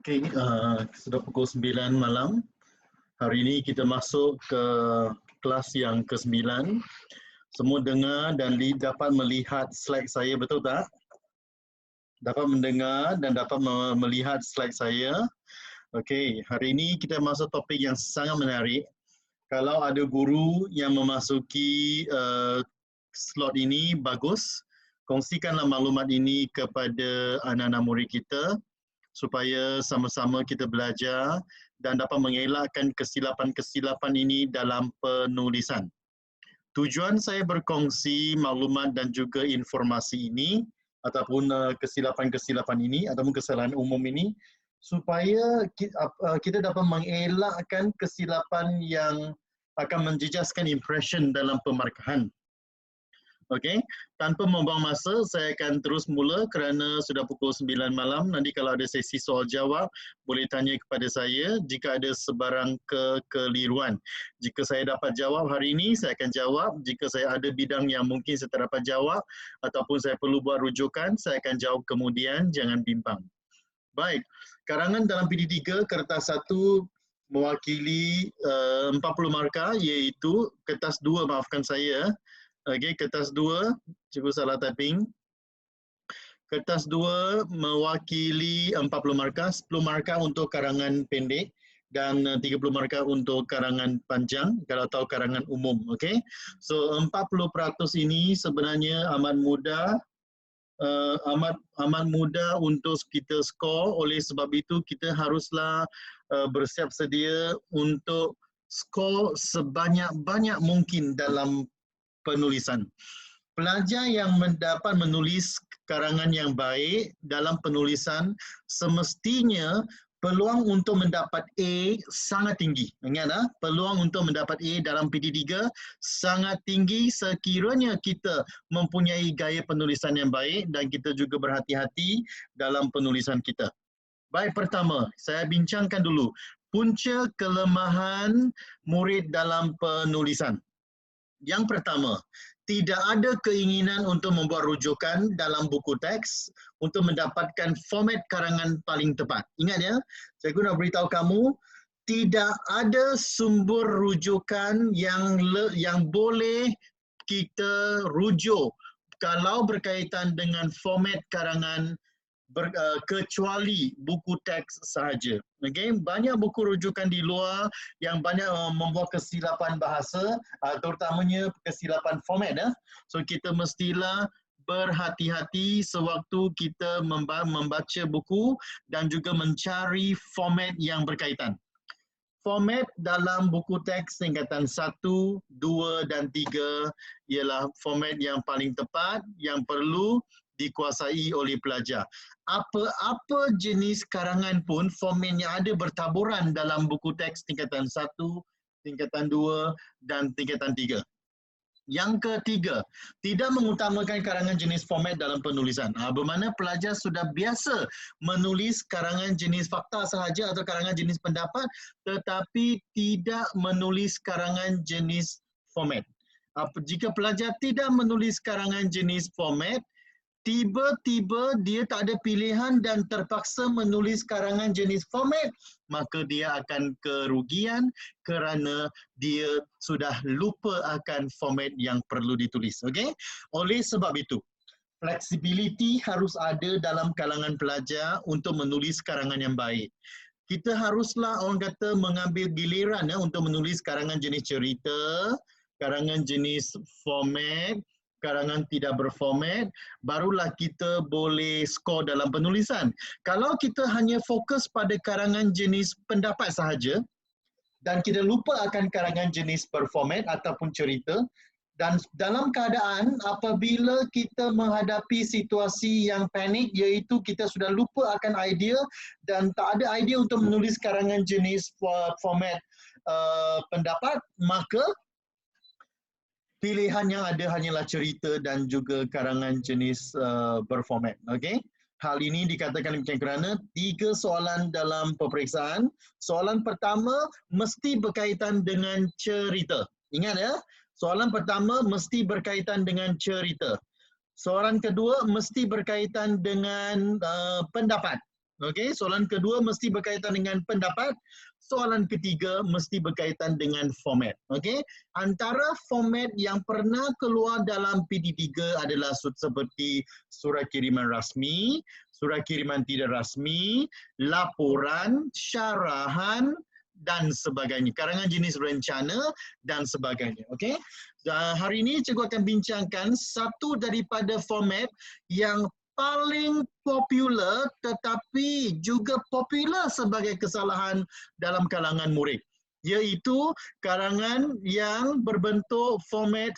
Okey, sudah pukul 9 malam. Hari ini kita masuk ke kelas yang ke-9. Semua dengar dan dapat melihat slide saya, betul tak? Dapat mendengar dan dapat melihat slide saya. Okey, hari ini kita masuk topik yang sangat menarik. Kalau ada guru yang memasuki slot ini, bagus. Kongsikanlah maklumat ini kepada anak-anak murid kita supaya sama-sama kita belajar dan dapat mengelakkan kesilapan-kesilapan ini dalam penulisan. Tujuan saya berkongsi maklumat dan juga informasi ini ataupun kesilapan-kesilapan ini ataupun kesalahan umum ini supaya kita dapat mengelakkan kesilapan yang akan menjejaskan impression dalam pemarkahan. Okey, tanpa membuang masa, saya akan terus mula kerana sudah pukul 9 malam. Nanti kalau ada sesi soal jawab, boleh tanya kepada saya jika ada sebarang kekeliruan. Jika saya dapat jawab hari ini, saya akan jawab. Jika saya ada bidang yang mungkin saya tak dapat jawab ataupun saya perlu buat rujukan, saya akan jawab kemudian, jangan bimbang. Baik, karangan dalam PD3 kertas 1 mewakili 40 markah iaitu kertas 2, maafkan saya. Okey, kertas 2, cikgu salah typing. Kertas 2 mewakili 40 markah, 10 markah untuk karangan pendek dan 30 markah untuk karangan panjang, kalau tahu karangan umum. Okey. So 40% ini sebenarnya amat mudah untuk kita skor. Oleh sebab itu kita haruslah bersiap sedia untuk skor sebanyak-banyak mungkin dalam penulisan. Pelajar yang mendapat menulis karangan yang baik dalam penulisan semestinya peluang untuk mendapat A sangat tinggi. Ingat, peluang untuk mendapat A dalam PD3 sangat tinggi sekiranya kita mempunyai gaya penulisan yang baik dan kita juga berhati-hati dalam penulisan kita. Baik, pertama, saya bincangkan dulu punca kelemahan murid dalam penulisan. Yang pertama, tidak ada keinginan untuk membuat rujukan dalam buku teks untuk mendapatkan format karangan paling tepat. Ingat ya, saya guna beritahu kamu, tidak ada sumber rujukan yang boleh kita rujuk kalau berkaitan dengan format karangan kecuali buku teks sahaja. Okay? Banyak buku rujukan di luar yang banyak membuat kesilapan bahasa, terutamanya kesilapan format. So kita mestilah berhati-hati sewaktu kita membaca buku dan juga mencari format yang berkaitan. Format dalam buku teks tingkatan 1, 2 dan 3 ialah format yang paling tepat yang perlu dikuasai oleh pelajar. Apa-apa jenis karangan pun format yang ada bertaburan dalam buku teks tingkatan 1, tingkatan 2 dan tingkatan 3. Yang ketiga, tidak mengutamakan karangan jenis format dalam penulisan. Bermakna pelajar sudah biasa menulis karangan jenis fakta sahaja atau karangan jenis pendapat tetapi tidak menulis karangan jenis format. Jika pelajar tidak menulis karangan jenis format, tiba-tiba dia tak ada pilihan dan terpaksa menulis karangan jenis format, maka dia akan kerugian kerana dia sudah lupa akan format yang perlu ditulis. Okay? Oleh sebab itu, fleksibiliti harus ada dalam kalangan pelajar untuk menulis karangan yang baik. Kita haruslah, orang kata, mengambil giliran untuk menulis karangan jenis cerita, karangan jenis format, karangan tidak berformat, barulah kita boleh skor dalam penulisan. Kalau kita hanya fokus pada karangan jenis pendapat sahaja dan kita lupa akan karangan jenis berformat ataupun cerita, dan dalam keadaan apabila kita menghadapi situasi yang panik iaitu kita sudah lupa akan idea dan tak ada idea untuk menulis karangan jenis format pendapat, maka pilihan yang ada hanyalah cerita dan juga karangan jenis berformat. Okay? Hal ini dikatakan demikian kerana 3 soalan dalam peperiksaan. Soalan pertama mesti berkaitan dengan cerita. Ingat ya, soalan pertama mesti berkaitan dengan cerita. Soalan kedua mesti berkaitan dengan pendapat. Okey, soalan kedua mesti berkaitan dengan pendapat. Soalan ketiga mesti berkaitan dengan format. Okey, antara format yang pernah keluar dalam PD3 adalah seperti surat kiriman rasmi, surat kiriman tidak rasmi, laporan, syarahan dan sebagainya. Karangan jenis rencana dan sebagainya. Okey. Hari ini cikgu akan bincangkan satu daripada format yang paling popular tetapi juga popular sebagai kesalahan dalam kalangan murid, iaitu karangan yang berbentuk format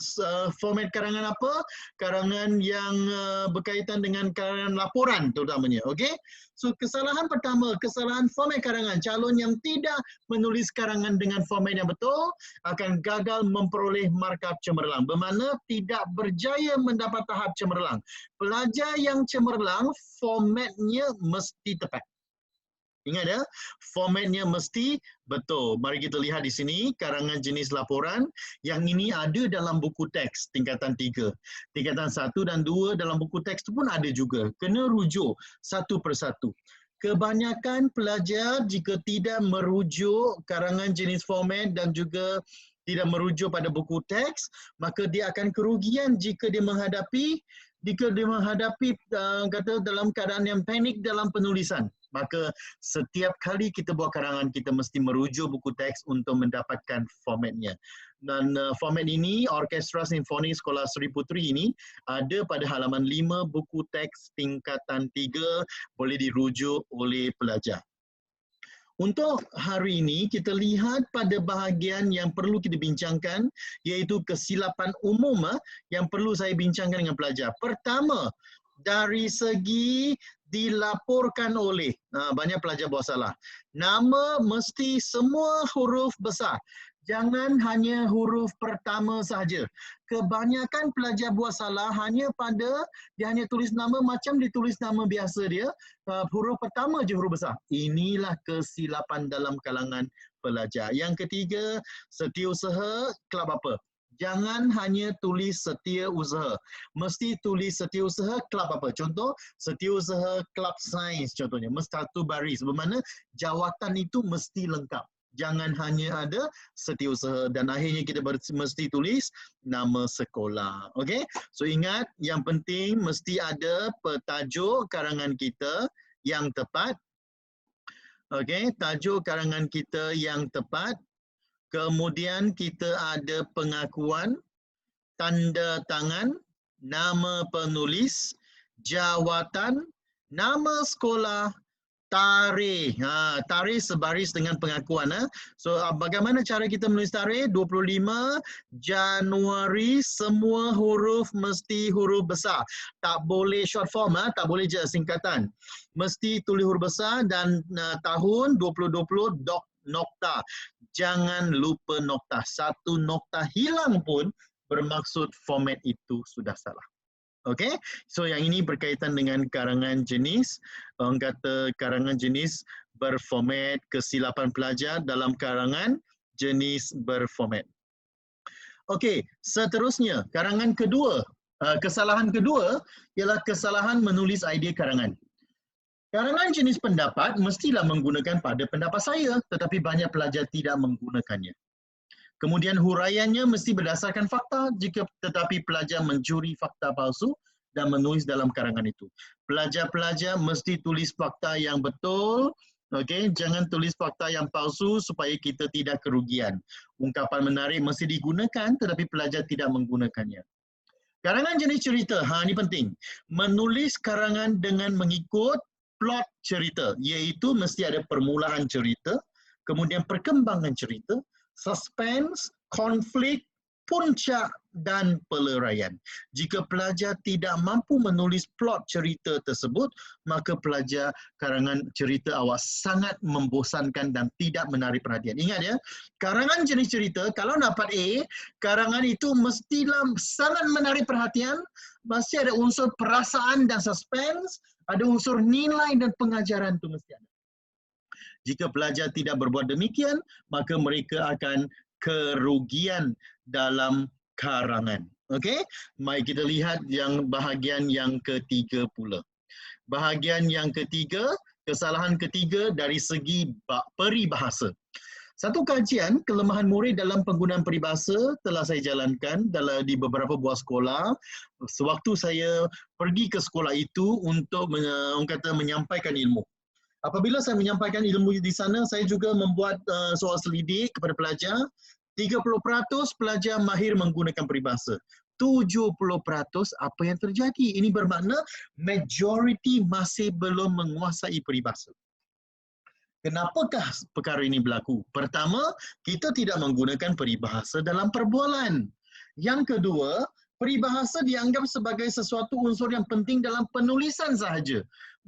karangan apa? Karangan yang berkaitan dengan karangan laporan terutamanya. Okey. So kesalahan pertama, kesalahan format karangan. Calon yang tidak menulis karangan dengan format yang betul akan gagal memperoleh markah cemerlang. Bermakna tidak berjaya mendapat tahap cemerlang. Pelajar yang cemerlang, formatnya mesti tepat. Ingat ya, formatnya mesti betul. Mari kita lihat di sini, karangan jenis laporan. Yang ini ada dalam buku teks tingkatan 3. Tingkatan 1 dan 2 dalam buku teks itu pun ada juga. Kena rujuk satu persatu. Kebanyakan pelajar jika tidak merujuk karangan jenis format dan juga tidak merujuk pada buku teks, maka dia akan kerugian jika dia menghadapi kata dalam keadaan yang panik dalam penulisan. Maka setiap kali kita buat karangan, kita mesti merujuk buku teks untuk mendapatkan formatnya. Dan format ini, Orkestra Simfoni Sekolah Seri Puteri ini ada pada halaman 5 buku teks tingkatan 3, boleh dirujuk oleh pelajar. Untuk hari ini, kita lihat pada bahagian yang perlu kita bincangkan, iaitu kesilapan umum yang perlu saya bincangkan dengan pelajar. Pertama, dari segi dilaporkan oleh, banyak pelajar buat salah. Nama mesti semua huruf besar. Jangan hanya huruf pertama sahaja. Kebanyakan pelajar buat salah dia hanya tulis nama macam ditulis nama biasa dia. Huruf pertama je huruf besar. Inilah kesilapan dalam kalangan pelajar. Yang ketiga, setiausaha kelab apa? Jangan hanya tulis setiausaha. Mesti tulis setiausaha kelab apa? Contoh, setiausaha kelab sains contohnya. Mesti satu baris. Bermakna jawatan itu mesti lengkap. Jangan hanya ada setiausaha dan akhirnya kita mesti tulis nama sekolah. Okey? So ingat, yang penting mesti ada petajuk karangan kita yang tepat. Okey, tajuk karangan kita yang tepat. Kemudian kita ada pengakuan, tanda tangan, nama penulis, jawatan, nama sekolah, tarikh. Tarikh sebaris dengan pengakuan. So bagaimana cara kita menulis tarikh? 25 Januari, semua huruf mesti huruf besar. Tak boleh short form, tak boleh je singkatan. Mesti tulis huruf besar dan tahun 2020 nokta. Jangan lupa nokta. Satu nokta hilang pun bermaksud format itu sudah salah. Okey, so yang ini berkaitan dengan karangan jenis, orang kata karangan jenis berformat, kesilapan pelajar dalam karangan jenis berformat. Okey, seterusnya karangan kedua, kesalahan kedua ialah kesalahan menulis idea karangan. Karangan jenis pendapat mestilah menggunakan pada pendapat saya, tetapi banyak pelajar tidak menggunakannya. Kemudian huraiannya mesti berdasarkan fakta, tetapi pelajar mencuri fakta palsu dan menulis dalam karangan itu. Pelajar-pelajar mesti tulis fakta yang betul, okey, jangan tulis fakta yang palsu supaya kita tidak kerugian. Ungkapan menarik mesti digunakan tetapi pelajar tidak menggunakannya. Karangan jenis cerita, ini penting. Menulis karangan dengan mengikut plot cerita, iaitu mesti ada permulaan cerita, kemudian perkembangan cerita, suspense, konflik, puncak dan peleraian. Jika pelajar tidak mampu menulis plot cerita tersebut, maka pelajar karangan cerita awak sangat membosankan dan tidak menarik perhatian. Ingat ya, karangan jenis cerita kalau dapat A, karangan itu mestilah sangat menarik perhatian, mesti ada unsur perasaan dan suspense, ada unsur nilai dan pengajaran itu mesti ada. Jika pelajar tidak berbuat demikian, maka mereka akan kerugian dalam karangan. Okey? Mari kita lihat yang bahagian yang ketiga pula. Bahagian yang ketiga Kesalahan ketiga dari segi peribahasa. Satu kajian kelemahan murid dalam penggunaan peribahasa telah saya jalankan di beberapa buah sekolah. Sewaktu saya pergi ke sekolah itu untuk menyampaikan ilmu. Apabila saya menyampaikan ilmu di sana, saya juga membuat soal selidik kepada pelajar. 30% pelajar mahir menggunakan peribahasa. 70% apa yang terjadi? Ini bermakna majoriti masih belum menguasai peribahasa. Kenapakah perkara ini berlaku? Pertama, kita tidak menggunakan peribahasa dalam perbualan. Yang kedua, peribahasa dianggap sebagai sesuatu unsur yang penting dalam penulisan sahaja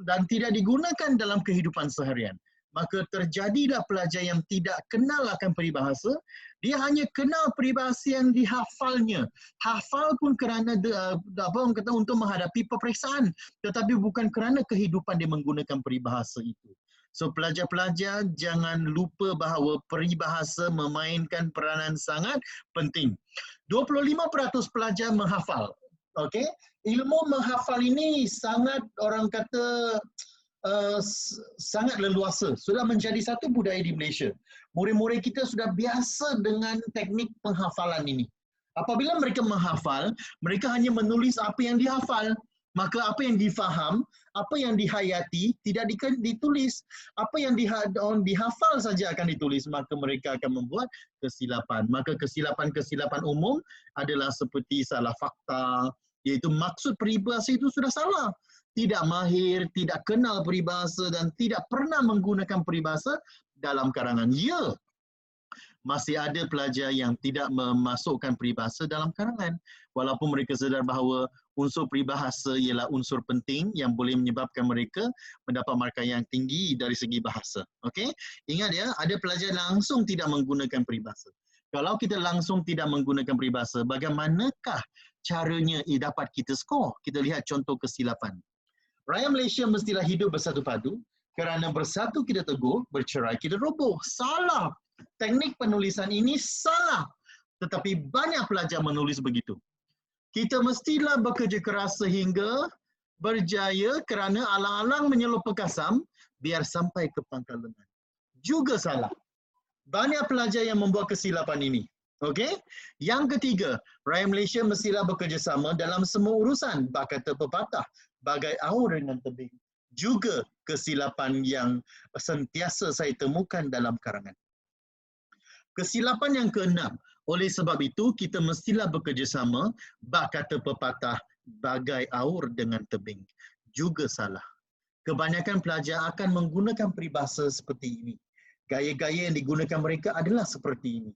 dan tidak digunakan dalam kehidupan seharian. Maka terjadilah pelajar yang tidak kenal akan peribahasa, dia hanya kenal peribahasa yang dihafalnya. Hafal pun kerana untuk menghadapi peperiksaan, tetapi bukan kerana kehidupan dia menggunakan peribahasa itu. So pelajar-pelajar jangan lupa bahawa peribahasa memainkan peranan sangat penting. 25% pelajar menghafal. Okey, ilmu menghafal ini sangat orang kata sangat leluasa. Sudah menjadi satu budaya di Malaysia. Murid-murid kita sudah biasa dengan teknik penghafalan ini. Apabila mereka menghafal, mereka hanya menulis apa yang dihafal. Maka apa yang difaham, apa yang dihayati tidak ditulis. Apa yang dihafal saja akan ditulis, maka mereka akan membuat kesilapan. Maka kesilapan-kesilapan umum adalah seperti salah fakta, iaitu maksud peribahasa itu sudah salah. Tidak mahir, tidak kenal peribahasa dan tidak pernah menggunakan peribahasa dalam karangan. Ya, masih ada pelajar yang tidak memasukkan peribahasa dalam karangan. Walaupun mereka sedar bahawa unsur peribahasa ialah unsur penting yang boleh menyebabkan mereka mendapat markah yang tinggi dari segi bahasa. Okey? Ingat ya, ada pelajar langsung tidak menggunakan peribahasa. Kalau kita langsung tidak menggunakan peribahasa, bagaimanakah caranya dapat kita skor? Kita lihat contoh kesilapan. Rakyat Malaysia mestilah hidup bersatu padu, kerana bersatu kita teguh, bercerai kita roboh. Salah. Teknik penulisan ini salah. Tetapi banyak pelajar menulis begitu. Kita mestilah bekerja keras sehingga berjaya kerana alang-alang menyelup pekasam biar sampai ke pangkal lengan. Juga salah. Banyak pelajar yang membuat kesilapan ini. Okey? Yang ketiga, rakyat Malaysia mestilah bekerjasama dalam semua urusan. Bak kata pepatah, bagai aur dengan tebing. Juga kesilapan yang sentiasa saya temukan dalam karangan. Kesilapan yang keenam, oleh sebab itu kita mestilah bekerjasama, bak kata pepatah, bagai aur dengan tebing. Juga salah. Kebanyakan pelajar akan menggunakan peribahasa seperti ini. Gaya-gaya yang digunakan mereka adalah seperti ini.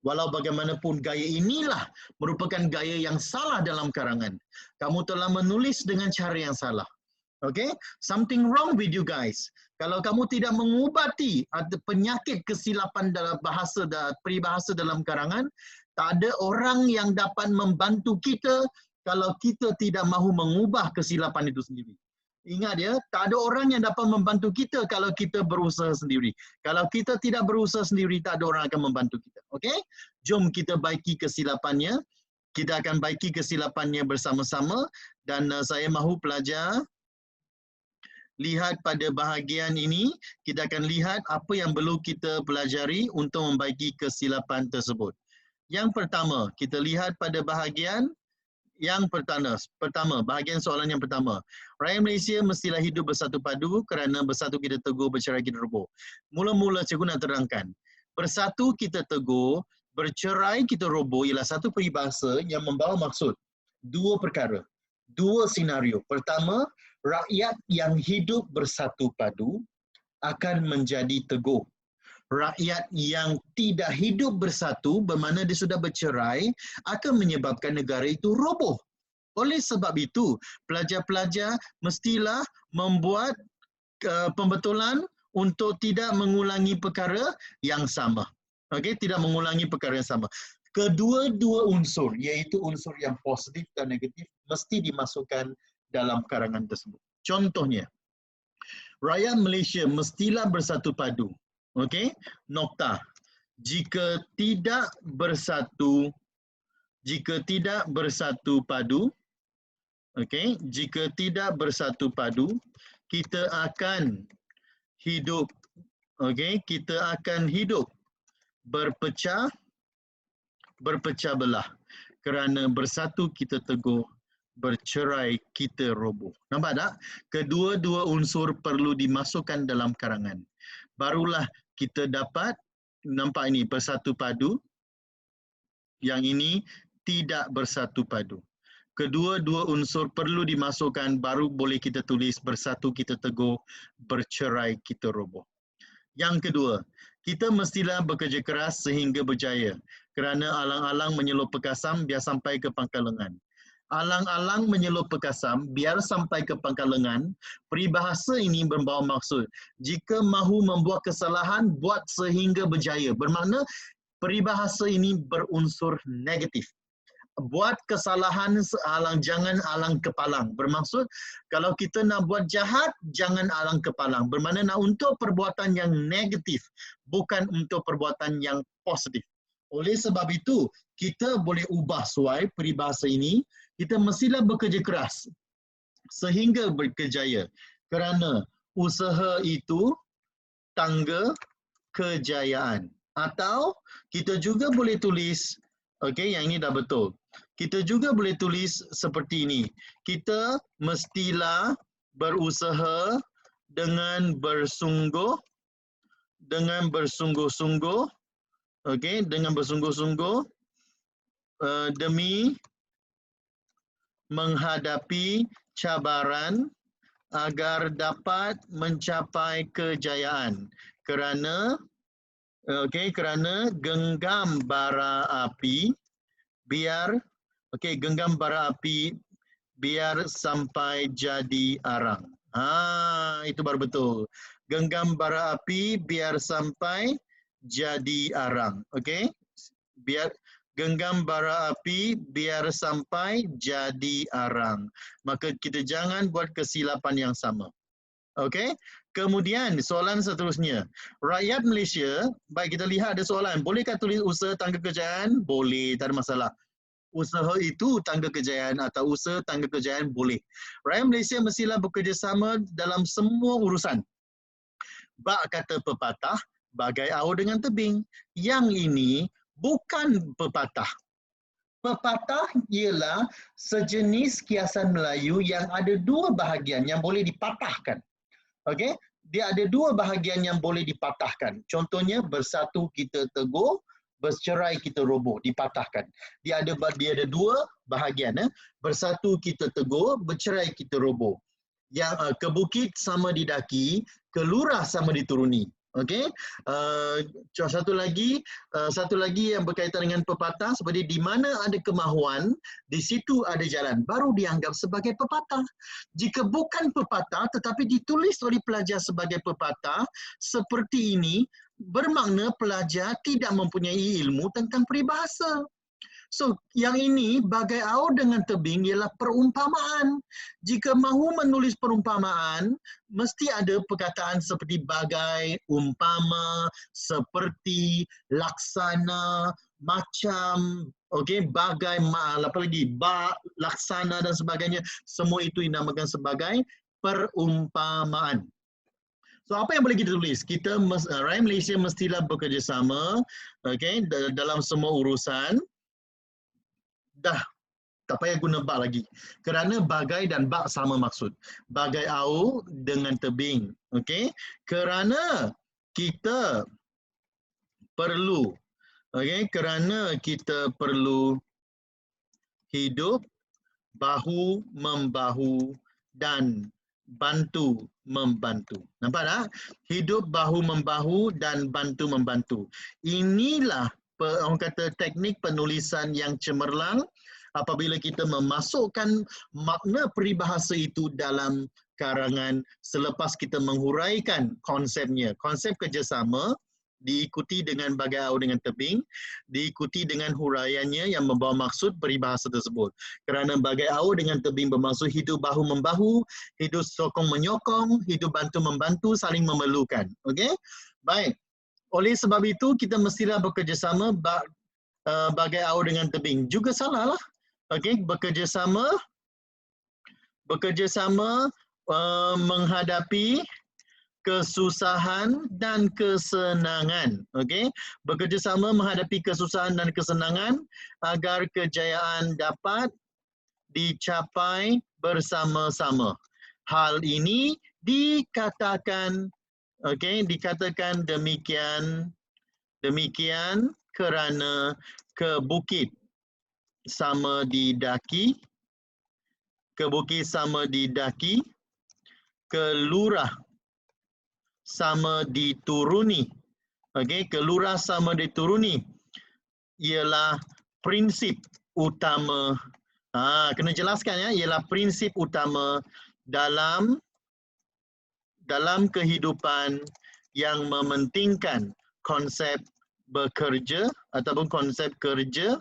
Walau bagaimanapun, gaya inilah merupakan gaya yang salah dalam karangan. Kamu telah menulis dengan cara yang salah. Okay? Something wrong with you guys. Kalau kamu tidak mengubati penyakit kesilapan dalam peribahasa dalam karangan, tak ada orang yang dapat membantu kita kalau kita tidak mahu mengubah kesilapan itu sendiri. Ingat ya, tak ada orang yang dapat membantu kita kalau kita berusaha sendiri. Kalau kita tidak berusaha sendiri, tak ada orang akan membantu kita. Okay? Jom kita baiki kesilapannya. Kita akan baiki kesilapannya bersama-sama dan saya mahu pelajar lihat pada bahagian ini, kita akan lihat apa yang perlu kita pelajari untuk membaiki kesilapan tersebut. Yang pertama, kita lihat pada bahagian yang pertama, bahagian soalan yang pertama. Rakyat Malaysia mestilah hidup bersatu padu kerana bersatu kita teguh, bercerai kita roboh. Mula-mula cikgu nak terangkan. Bersatu kita teguh, bercerai kita roboh ialah satu peribahasa yang membawa maksud dua perkara, dua senario. Pertama, rakyat yang hidup bersatu padu akan menjadi teguh. Rakyat yang tidak hidup bersatu, bermakna dia sudah bercerai, akan menyebabkan negara itu roboh. Oleh sebab itu, pelajar-pelajar mestilah membuat pembetulan untuk tidak mengulangi perkara yang sama. Okey, tidak mengulangi perkara yang sama. Kedua-dua unsur, iaitu unsur yang positif dan negatif, mesti dimasukkan dalam karangan tersebut. Contohnya, rakyat Malaysia mestilah bersatu padu. Okey, nokta. Jika tidak bersatu padu, okey, jika tidak bersatu padu, kita akan hidup. Okey, kita akan hidup berpecah belah. Kerana bersatu kita teguh, bercerai kita roboh. Nampak tak? Kedua-dua unsur perlu dimasukkan dalam karangan. Barulah kita dapat, nampak ini bersatu padu, yang ini tidak bersatu padu. Kedua-dua unsur perlu dimasukkan, baru boleh kita tulis bersatu kita teguh, bercerai kita roboh. Yang kedua, kita mestilah bekerja keras sehingga berjaya. Kerana alang-alang menyelup pekasam biar sampai ke pangkal lengan. Alang-alang menyelup pekasam biar sampai ke pangkal lengan. Peribahasa ini membawa maksud, jika mahu membuat kesalahan, buat sehingga berjaya. Bermakna peribahasa ini berunsur negatif. Buat kesalahan jangan alang kepalang. Bermaksud kalau kita nak buat jahat, jangan alang kepalang. Bermakna nak untuk perbuatan yang negatif, bukan untuk perbuatan yang positif. Oleh sebab itu, kita boleh ubah suai peribahasa ini. Kita mestilah bekerja keras sehingga berkejaya. Kerana usaha itu tangga kejayaan. Atau kita juga boleh tulis, okey, yang ini dah betul. Kita juga boleh tulis seperti ini. Kita mestilah berusaha dengan bersungguh-sungguh, okey, dengan bersungguh-sungguh demi menghadapi cabaran agar dapat mencapai kejayaan. Kerana genggam bara api biar sampai jadi arang. Itu baru betul. Genggam bara api biar sampai jadi arang. Okey? Genggam bara api biar sampai jadi arang. Maka kita jangan buat kesilapan yang sama. Okey? Kemudian soalan seterusnya. Rakyat Malaysia, baik kita lihat ada soalan. Bolehkah tulis usaha tangga kejayaan? Boleh, tak ada masalah. Usaha itu tangga kejayaan atau usaha tangga kejayaan boleh. Rakyat Malaysia mestilah bekerjasama dalam semua urusan. Bak kata pepatah, bagai aur dengan tebing. Yang ini bukan pepatah. Pepatah ialah sejenis kiasan Melayu yang ada dua bahagian yang boleh dipatahkan. Okey? Dia ada dua bahagian yang boleh dipatahkan. Contohnya bersatu kita teguh, bercerai kita roboh, dipatahkan. Dia ada dua bahagian. Bersatu kita teguh, bercerai kita roboh. Yang ke bukit sama didaki, ke lurah sama dituruni. Okey. Satu lagi yang berkaitan dengan pepatah, seperti di mana ada kemahuan, di situ ada jalan, baru dianggap sebagai pepatah. Jika bukan pepatah tetapi ditulis oleh pelajar sebagai pepatah seperti ini, bermakna pelajar tidak mempunyai ilmu tentang peribahasa. So, yang ini bagai aur dengan tebing ialah perumpamaan. Jika mahu menulis perumpamaan, mesti ada perkataan seperti bagai, umpama, seperti, laksana, macam, okey, bagai, apa lagi, laksana dan sebagainya. Semua itu dinamakan sebagai perumpamaan. So, apa yang boleh kita tulis? Rakyat Malaysia mestilah bekerjasama, okey, dalam semua urusan. Dah, tak payah guna bak lagi. Kerana bagai dan bak sama maksud. Bagai aur dengan tebing. Okey? Kerana kita perlu, okey, kerana kita perlu hidup bahu membahu dan bantu membantu. Nampak tak? Hidup bahu membahu dan bantu membantu. Inilah orang kata teknik penulisan yang cemerlang apabila kita memasukkan makna peribahasa itu dalam karangan selepas kita menghuraikan konsepnya. Konsep kerjasama diikuti dengan bagai aur dengan tebing, diikuti dengan huraiannya yang membawa maksud peribahasa tersebut. Kerana bagai aur dengan tebing bermaksud hidup bahu membahu, hidup sokong menyokong, hidup bantu membantu, saling memerlukan. Okey? Baik. Oleh sebab itu, kita mestilah bekerjasama bagai aur dengan tebing. Juga salah lah. Okey, bekerjasama menghadapi kesusahan dan kesenangan. Okey, bekerjasama menghadapi kesusahan dan kesenangan agar kejayaan dapat dicapai bersama-sama. Hal ini dikatakan demikian kerana ke bukit sama didaki, ke lurah sama dituruni. Ke lurah sama dituruni ialah prinsip utama. Kena jelaskan ya, ialah prinsip utama dalam kehidupan yang mementingkan konsep bekerja ataupun konsep kerja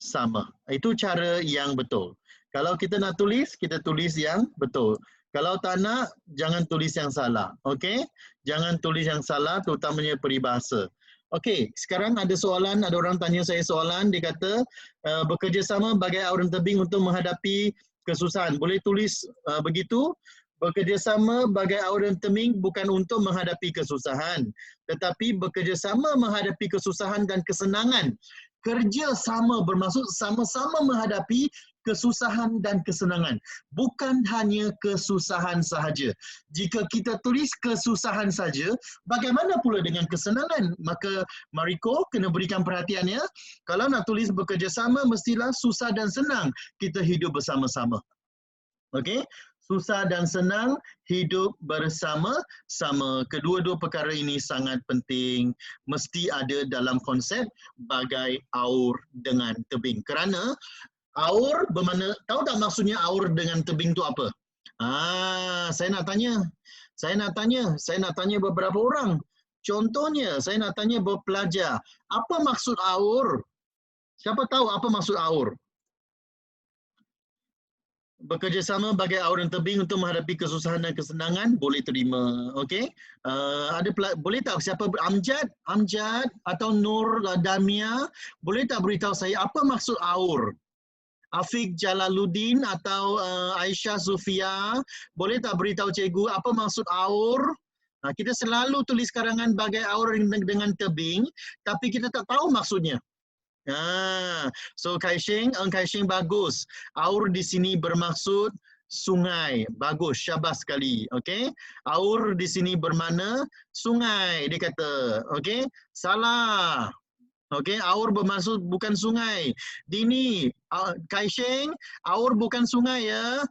sama. Itu cara yang betul. Kalau kita nak tulis, kita tulis yang betul. Kalau tak nak, jangan tulis yang salah. Okey? Jangan tulis yang salah, terutamanya peribahasa. Okey, sekarang ada soalan, ada orang tanya saya soalan, dia kata bekerjasama bagai aur dan tebing untuk menghadapi kesusahan. Boleh tulis begitu? Bekerjasama bagai aur dan tebing bukan untuk menghadapi kesusahan, tetapi bekerjasama menghadapi kesusahan dan kesenangan. Kerja sama bermaksud sama-sama menghadapi kesusahan dan kesenangan. Bukan hanya kesusahan sahaja. Jika kita tulis kesusahan saja, bagaimana pula dengan kesenangan? Maka Mariko kena berikan perhatiannya. Kalau nak tulis bekerjasama, mestilah susah dan senang kita hidup bersama-sama. Okey? Susah dan senang hidup bersama-sama. Kedua-dua perkara ini sangat penting. Mesti ada dalam konsep bagai aur dengan tebing. Kerana aur bermakna, tahu tak maksudnya aur dengan tebing tu apa? Saya nak tanya beberapa orang. Contohnya, saya nak tanya berpelajar. Apa maksud aur? Siapa tahu apa maksud aur? Bekerjasama bagai aur dan tebing untuk menghadapi kesusahan dan kesenangan, boleh terima. Okey? Boleh tak siapa Amjad atau Nur Damia, boleh tak beritahu saya apa maksud aur? Afiq Jalaluddin atau Aisyah Sufia, boleh tak beritahu cikgu apa maksud aur? Kita selalu tulis karangan bagai aur dengan tebing, tapi kita tak tahu maksudnya. So Eng Kai Sheng bagus. Aur di sini bermaksud sungai. Bagus, syabas sekali. Okey. Aur di sini bermakna sungai, dia kata. Okey. Salah. Okey, aur bermaksud bukan sungai. Dini, Kai Sheng, aur bukan sungai ya.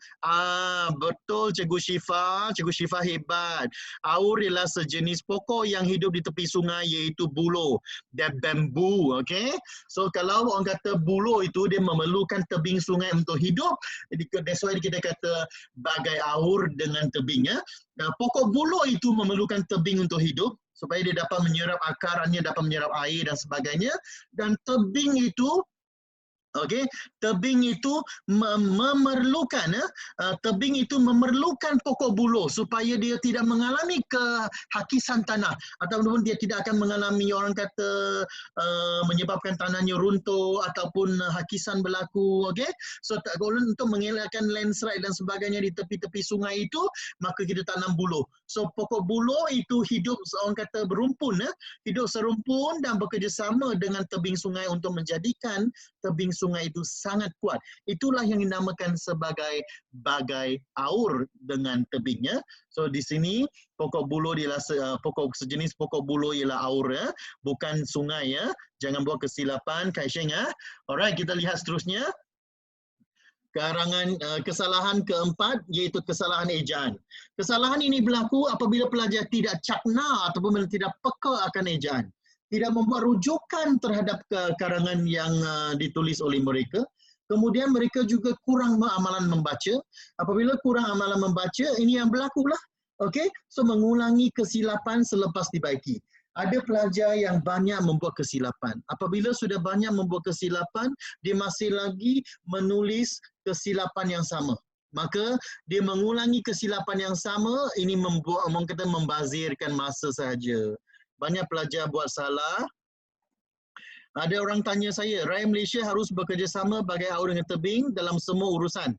Betul Cikgu Syifa. Cikgu Syifa hebat. Aur ialah sejenis pokok yang hidup di tepi sungai, iaitu buloh dan bambu. Okey. So kalau orang kata buloh itu, dia memerlukan tebing sungai untuk hidup. Jadi that's why kita kata bagai aur dengan tebing ya. Pokok buloh itu memerlukan tebing untuk hidup, supaya dia dapat menyerap akarannya, dapat menyerap air dan sebagainya. Dan tebing itu, tebing itu memerlukan pokok buloh supaya dia tidak mengalami kehakisan tanah, ataupun dia tidak akan mengalami, orang kata, menyebabkan tanahnya runtuh ataupun hakisan berlaku. Okey, so untuk mengelakkan landslide dan sebagainya di tepi-tepi sungai itu, maka kita tanam buloh. So pokok buloh itu hidup, orang kata, berumpun, hidup serumpun dan bekerjasama dengan tebing sungai untuk menjadikan tebing sungai itu sangat kuat. Itulah yang dinamakan sebagai bagai aur dengan tebingnya. So di sini pokok buloh ialah sejenis pokok buloh ialah aur ya, bukan sungai ya. Jangan buat kesilapan Kai Sheng ya. Alright, kita lihat seterusnya. Karangan kesalahan keempat iaitu kesalahan ejaan. Kesalahan ini berlaku apabila pelajar tidak cakna ataupun tidak peka akan ejaan. Tidak membuat rujukan terhadap karangan yang ditulis oleh mereka. Kemudian mereka juga kurang amalan membaca. Apabila kurang amalan membaca, ini yang berlakulah. Okey, so mengulangi kesilapan selepas dibaiki. Ada pelajar yang banyak membuat kesilapan. Apabila sudah banyak membuat kesilapan, dia masih lagi menulis kesilapan yang sama. Maka dia mengulangi kesilapan yang sama, ini membuat, orang kata, membazirkan masa sahaja. Banyak pelajar buat salah. Ada orang tanya saya, rakyat Malaysia harus bekerjasama bagai aur dengan tebing dalam semua urusan.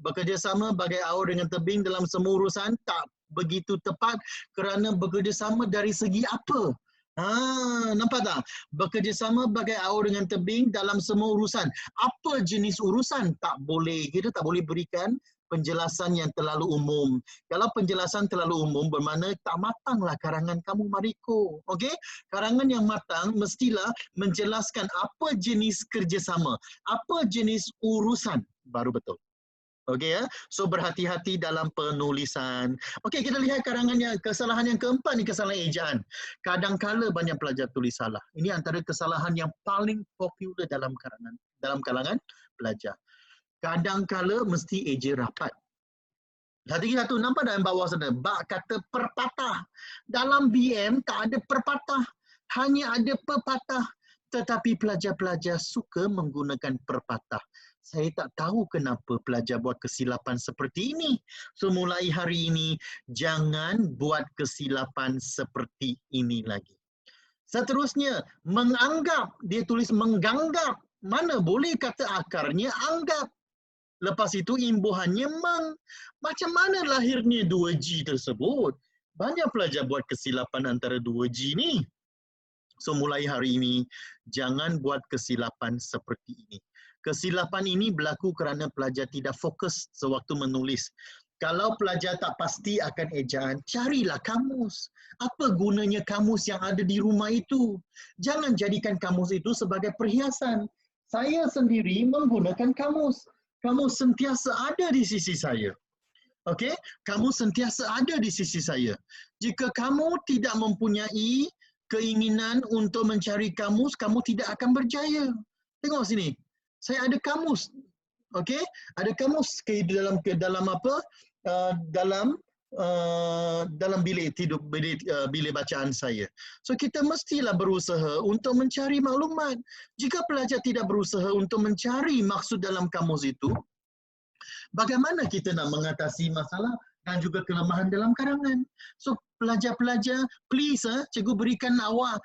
Bekerjasama bagai aur dengan tebing dalam semua urusan, tak begitu tepat kerana bekerjasama dari segi apa? Nampak tak? Bekerjasama bagai aur dengan tebing dalam semua urusan. Apa jenis urusan? Kita tak boleh berikan penjelasan yang terlalu umum. Kalau penjelasan terlalu umum bermakna tak matanglah karangan kamu, Mariko. Okey? Karangan yang matang mestilah menjelaskan apa jenis kerjasama, apa jenis urusan, baru betul. Okey ya. So berhati-hati dalam penulisan. Okey, kita lihat kesalahan yang keempat ni, kesalahan ejaan. Kadang-kala banyak pelajar tulis salah. Ini antara kesalahan yang paling popular dalam kalangan pelajar. Kadang-kala mesti eja rapat. Satu, nampak dalam bawah sana, bak kata perpatah. Dalam BM tak ada perpatah, hanya ada pepatah. Tetapi pelajar-pelajar suka menggunakan perpatah. Saya tak tahu kenapa pelajar buat kesilapan seperti ini. So mulai hari ini, jangan buat kesilapan seperti ini lagi. Seterusnya, menganggap. Dia tulis mengganggap. Mana boleh kata akarnya anggap. Lepas itu imbuhannya meng. Macam mana lahirnya 2G tersebut? Banyak pelajar buat kesilapan antara 2G ni. So mulai hari ini, jangan buat kesilapan seperti ini. Kesilapan ini berlaku kerana pelajar tidak fokus sewaktu menulis. Kalau pelajar tak pasti akan ejaan, carilah kamus. Apa gunanya kamus yang ada di rumah itu? Jangan jadikan kamus itu sebagai perhiasan. Saya sendiri menggunakan kamus. Kamu sentiasa ada di sisi saya. Okey? Kamu sentiasa ada di sisi saya. Jika kamu tidak mempunyai keinginan untuk mencari kamus, kamu tidak akan berjaya. Tengok sini. Saya ada kamus. Okey? Ada kamus dalam apa? Dalam bilik bacaan saya. So kita mestilah berusaha untuk mencari maklumat. Jika pelajar tidak berusaha untuk mencari maksud dalam kamus itu, bagaimana kita nak mengatasi masalah dan juga kelemahan dalam karangan? So pelajar-pelajar, please cikgu berikan awak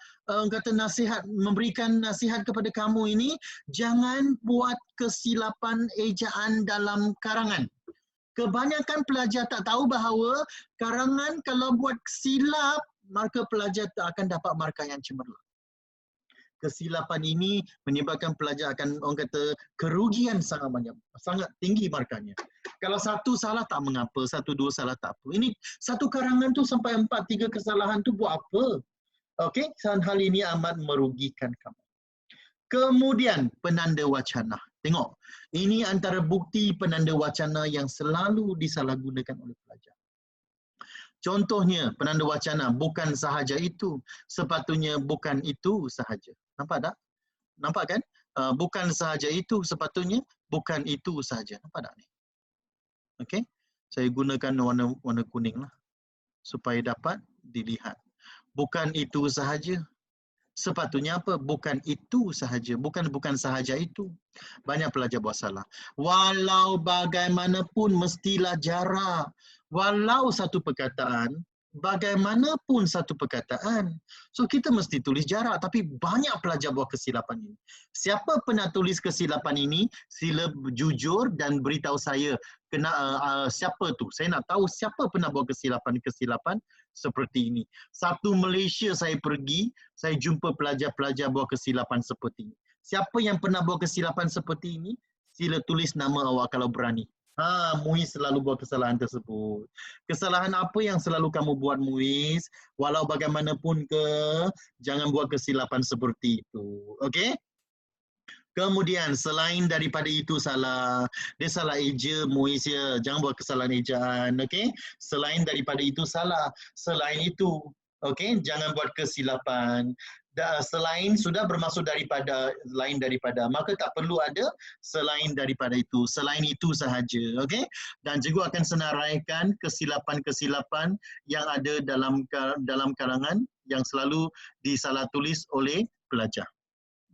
memberikan nasihat kepada kamu ini, jangan buat kesilapan ejaan dalam karangan. Kebanyakan pelajar tak tahu bahawa karangan kalau buat silap, maka pelajar tak akan dapat markah yang cemerlang. Kesilapan ini menyebabkan pelajar akan, orang kata, kerugian sangat banyak, sangat tinggi markahnya. Kalau satu salah tak mengapa, satu dua salah tak apa. Ini satu karangan tu sampai 4-3 kesalahan tu buat apa? Okey, hal ini amat merugikan kamu. Kemudian penanda wacana. Tengok, ini antara bukti penanda wacana yang selalu disalahgunakan oleh pelajar. Contohnya, penanda wacana bukan sahaja itu, sepatutnya bukan itu sahaja. Nampak tak? Nampak kan? Bukan sahaja itu, sepatutnya bukan itu sahaja. Nampak tak ni? Okey, saya gunakan warna kuning lah supaya dapat dilihat. Bukan itu sahaja. Sepatutnya apa? Bukan itu sahaja. Bukan sahaja itu. Banyak pelajar buat salah. Walau bagaimanapun mestilah jarak. Walau satu perkataan, bagaimanapun satu perkataan. So kita mesti tulis jarak, tapi banyak pelajar buat kesilapan ini. Siapa pernah tulis kesilapan ini? Sila jujur dan beritahu saya siapa tu. Saya nak tahu siapa pernah buat kesilapan seperti ini. Satu Malaysia saya pergi, saya jumpa pelajar-pelajar buat kesilapan seperti ini. Siapa yang pernah buat kesilapan seperti ini? Sila tulis nama awak kalau berani. Muiz selalu buat kesalahan tersebut. Kesalahan apa yang selalu kamu buat, Muiz? Walau bagaimanapun jangan buat kesilapan seperti itu. Okey? Kemudian selain daripada itu salah, dia salah eja, Muiz ya. Jangan buat kesalahan ejaan, okey? Selain daripada itu salah. Selain itu, okey? Jangan buat kesilapan. Selain sudah bermaksud lain daripada, maka tak perlu ada selain daripada itu. Selain itu sahaja, okey? Dan juga akan senaraikan kesilapan-kesilapan yang ada dalam kalangan yang selalu disalah tulis oleh pelajar.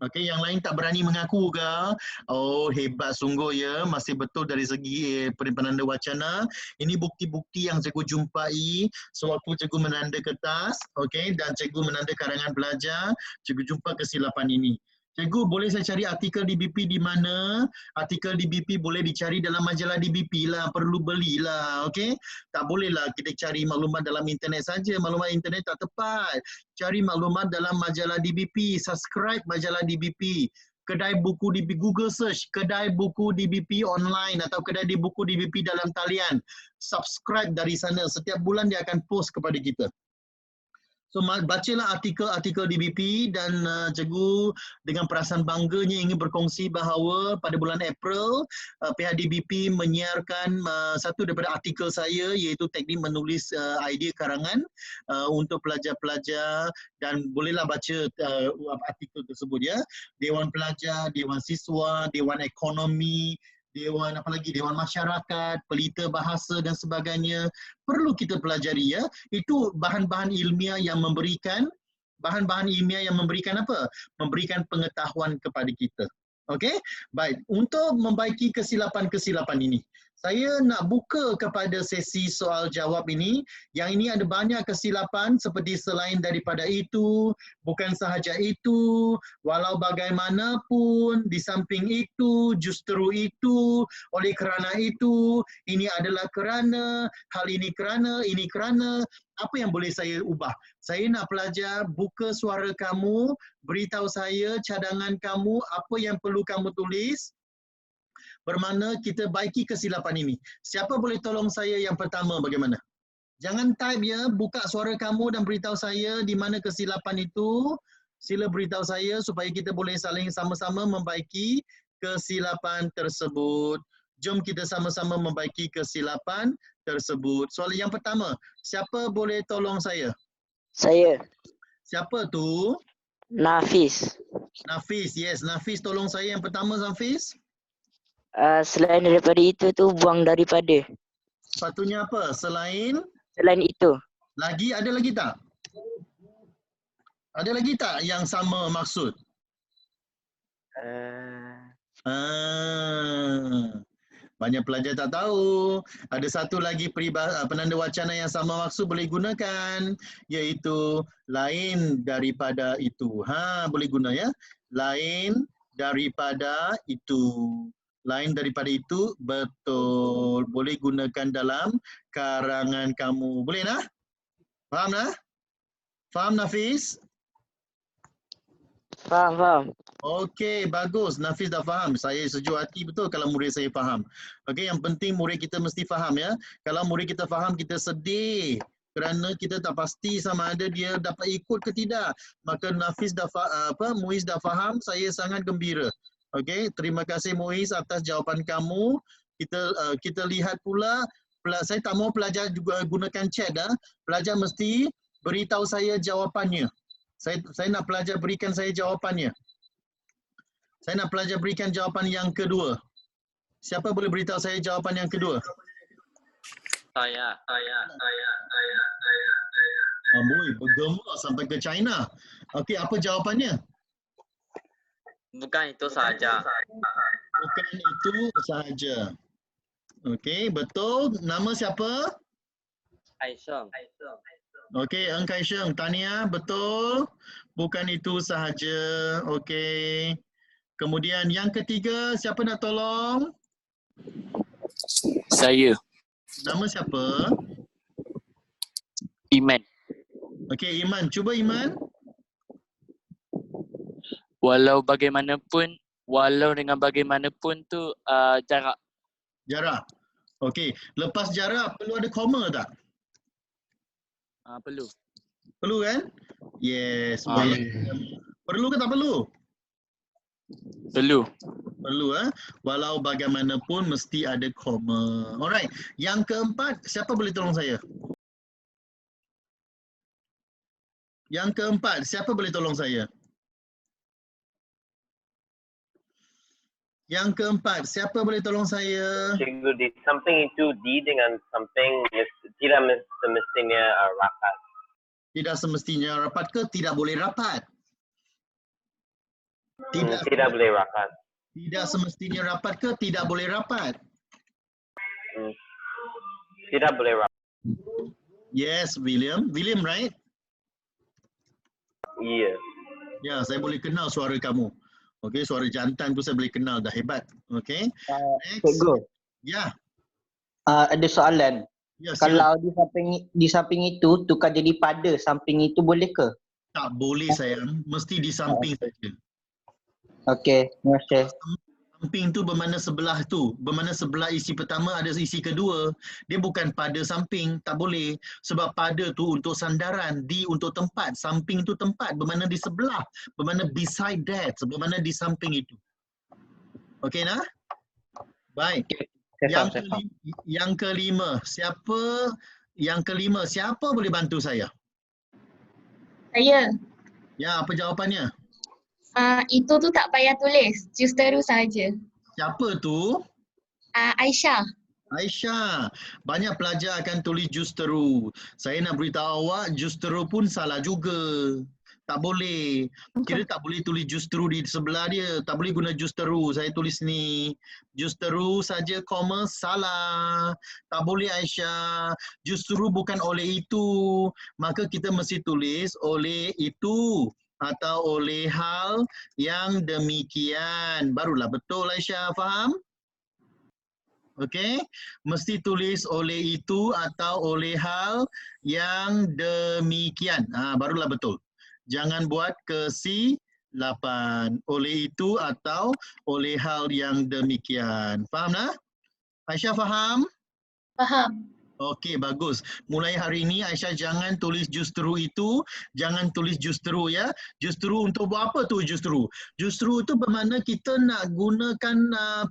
Okey, yang lain tak berani mengaku ke? Oh, hebat sungguh ya, masih betul dari segi penanda wacana. Ini bukti-bukti yang cikgu jumpai sewaktu cikgu menanda kertas, okey, dan cikgu menanda karangan pelajar, cikgu jumpa kesilapan ini. Cikgu, boleh saya cari artikel DBP di mana? Artikel DBP boleh dicari dalam majalah DBP lah, perlu belilah, okey? Tak bolehlah kita cari maklumat dalam internet saja, maklumat internet tak tepat. Cari maklumat dalam majalah DBP, subscribe majalah DBP. Kedai buku DBP, Google search kedai buku DBP online atau kedai di buku DBP dalam talian. Subscribe dari sana, setiap bulan dia akan post kepada kita. So bacalah artikel-artikel DBP dan cikgu dengan perasaan bangganya ingin berkongsi bahawa pada bulan April pihak DBP menyiarkan satu daripada artikel saya iaitu teknik menulis idea karangan untuk pelajar-pelajar dan bolehlah baca artikel tersebut ya. Dewan Pelajar, Dewan Siswa, Dewan Ekonomi, Dewan apa lagi, Dewan Masyarakat, Pelita Bahasa dan sebagainya perlu kita pelajari ya. Itu bahan-bahan ilmiah yang memberikan apa? Memberikan pengetahuan kepada kita. Okey? Baik, untuk membaiki kesilapan-kesilapan ini, saya nak buka kepada sesi soal jawab ini. Yang ini ada banyak kesilapan seperti selain daripada itu, bukan sahaja itu, walau bagaimanapun, di samping itu, justru itu, oleh kerana itu, ini adalah kerana, hal ini kerana, apa yang boleh saya ubah? Saya nak pelajar buka suara kamu, beritahu saya cadangan kamu, apa yang perlu kamu tulis, bermakna kita baiki kesilapan ini. Siapa boleh tolong saya yang pertama bagaimana? Jangan type ya, buka suara kamu dan beritahu saya di mana kesilapan itu. Sila beritahu saya supaya kita boleh saling sama-sama membaiki kesilapan tersebut. Jom kita sama-sama membaiki kesilapan tersebut. Soalan yang pertama, siapa boleh tolong saya? Saya. Siapa tu? Nafis. Nafis, yes. Nafis tolong saya yang pertama, Nafis. Selain daripada itu tu buang daripada. Sepatutnya apa? Selain itu. lagi, ada lagi tak? Ada lagi tak yang sama maksud? Banyak pelajar tak tahu. Ada satu lagi penanda wacana yang sama maksud boleh gunakan, iaitu lain daripada itu. Boleh guna ya. Lain daripada itu. Lain daripada itu, betul. Boleh gunakan dalam karangan kamu. Boleh nah? Faham nah? Faham Nafis? Faham. Okey, bagus. Nafis dah faham. Saya sejuk hati betul kalau murid saya faham. Okey, yang penting murid kita mesti faham ya. Kalau murid kita faham, kita sedih. Kerana kita tak pasti sama ada dia dapat ikut ke tidak. Maka Nafis dah Muiz dah faham, saya sangat gembira. Okey, terima kasih Muiz atas jawapan kamu. Kita lihat pula, saya tak mau pelajar juga gunakan chat dah. Pelajar mesti beritahu saya jawapannya. Saya nak pelajar berikan saya jawapannya. Saya nak pelajar berikan jawapan yang kedua. Siapa boleh beritahu saya jawapan yang kedua? Saya. Amboi, bergema sampai ke China. Okey, apa jawapannya? Bukan itu saja. Bukan itu sahaja. Okey, betul. Nama siapa? Aisyah. Okey, Eng Kai Sheng. Tahniah, betul. Bukan itu sahaja. Okey. Kemudian yang ketiga, siapa nak tolong? Saya. Nama siapa? Iman. Okey, Iman. Cuba Iman. Walau dengan bagaimanapun tu jarak. Jarak. Okey, lepas jarak perlu ada koma tak? Perlu. Perlu kan? Yes. Baik. Perlu ke tak perlu? Perlu. Perlu Walau bagaimanapun mesti ada koma. Alright. Yang keempat, siapa boleh tolong saya? Yang keempat, siapa boleh tolong saya? Yang keempat, siapa boleh tolong saya? Cikgu, di something itu D dengan something tidak semestinya rapat. Tidak semestinya rapat ke tidak boleh rapat? Tidak boleh rapat. Tidak semestinya rapat ke tidak boleh rapat? Tidak boleh rapat. Yes, William. William, right? Iya. Ya, saya boleh kenal suara kamu. Okey, suara jantan tu saya boleh kenal dah, hebat. Okey. Next. Cikgu, Ya, ada soalan. ya sila. Kalau di samping itu tukar jadi pada samping itu boleh ke? Tak boleh sayang, mesti di samping saja. Okey, terima kasih. Samping tu bermakna sebelah tu. Bermakna sebelah isi pertama ada isi kedua. Dia bukan pada samping. Tak boleh. Sebab pada tu untuk sandaran. D untuk tempat. Samping tu tempat. Bermakna di sebelah. Bermakna beside that. Bermakna di samping itu. Okey nah? Baik. Saya faham. Yang kelima. Siapa boleh bantu saya? Saya. Ya, apa jawapannya? Itu tu tak payah tulis. Justeru saja. Siapa tu? Aisyah. Aisyah, banyak pelajar akan tulis justeru. Saya nak beritahu awak, justeru pun salah juga. Tak boleh. Kita tak boleh tulis justeru di sebelah dia. Tak boleh guna justeru. Saya tulis ni. Justeru saja, koma, salah. Tak boleh Aisyah. Justeru bukan oleh itu. Maka kita mesti tulis oleh itu. Atau oleh hal yang demikian. Barulah betul Aisyah, faham? Okey, mesti tulis oleh itu atau oleh hal yang demikian. Barulah betul. Jangan buat kesilapan. Oleh itu atau oleh hal yang demikian. Faham tak? Aisyah faham? Faham. Okey, bagus. Mulai hari ini Aisyah jangan tulis justeru itu, jangan tulis justeru ya. Justeru untuk buat apa tu justeru? Justeru itu bermakna kita nak gunakan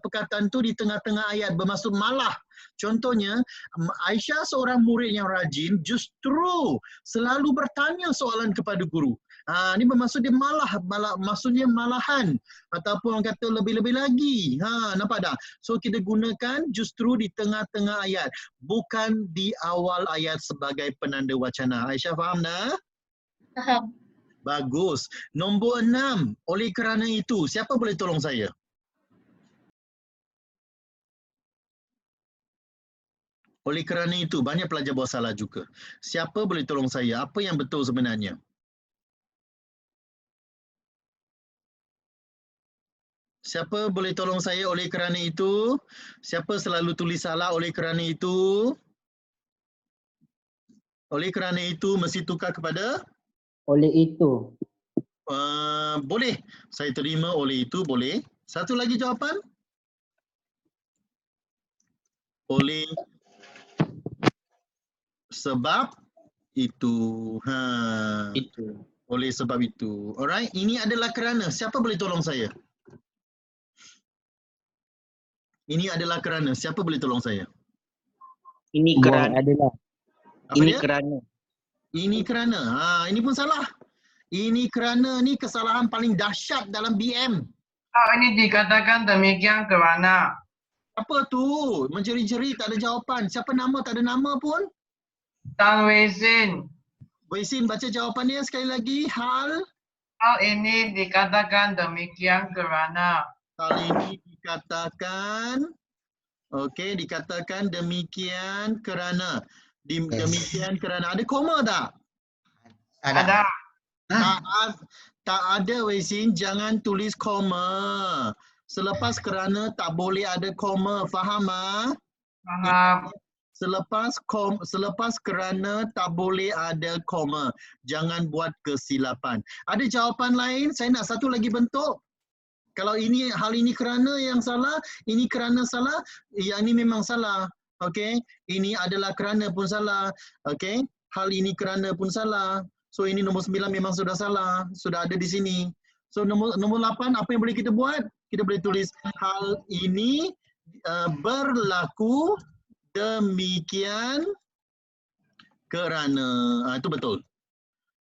perkataan tu di tengah-tengah ayat bermaksud malah. Contohnya, Aisyah seorang murid yang rajin justru selalu bertanya soalan kepada guru. Ini bermaksud dia malah, maksudnya malahan ataupun orang kata lebih-lebih lagi. Nampak tak? So kita gunakan justru di tengah-tengah ayat, bukan di awal ayat sebagai penanda wacana. Aisyah faham tak? Faham. Bagus. Nombor 6, oleh kerana itu. Siapa boleh tolong saya? Oleh kerana itu, banyak pelajar buat salah juga. Siapa boleh tolong saya? Apa yang betul sebenarnya? Siapa boleh tolong saya oleh kerana itu? Siapa selalu tulis salah oleh kerana itu? Oleh kerana itu mesti tukar kepada? Oleh itu. Boleh. Saya terima oleh itu, boleh. Satu lagi jawapan? Oleh sebab itu. Itu. Oleh sebab itu. Alright, ini adalah kerana. Siapa boleh tolong saya? Ini adalah kerana. Siapa boleh tolong saya? Ini kerana. Adalah. Apa Ini dia? kerana. Ini kerana. Ini pun salah. Ini kerana ni kesalahan paling dahsyat dalam BM. Ini dikatakan demikian kerana. Apa tu? Menceri-ceri tak ada jawapan. Siapa nama tak ada nama pun? Tan Wei Sin. Wei Sin baca jawapannya sekali lagi. Hal ini dikatakan demikian kerana. Hal ini dikatakan, okey, dikatakan demikian kerana. Demikian kerana. Ada koma tak? Ada. Tak ada Wei Sin, jangan tulis koma. Selepas kerana tak boleh ada koma, faham ah? Faham. Selepas kerana tak boleh ada koma. Jangan buat kesilapan. Ada jawapan lain? Saya nak satu lagi bentuk. Kalau hal ini kerana yang salah, ini kerana salah, yang ini memang salah. Okey, ini adalah kerana pun salah. Okey, hal ini kerana pun salah. So ini nombor 9 memang sudah salah, sudah ada di sini. So nombor 8 apa yang boleh kita buat? Kita boleh tulis hal ini berlaku demikian kerana. Itu betul.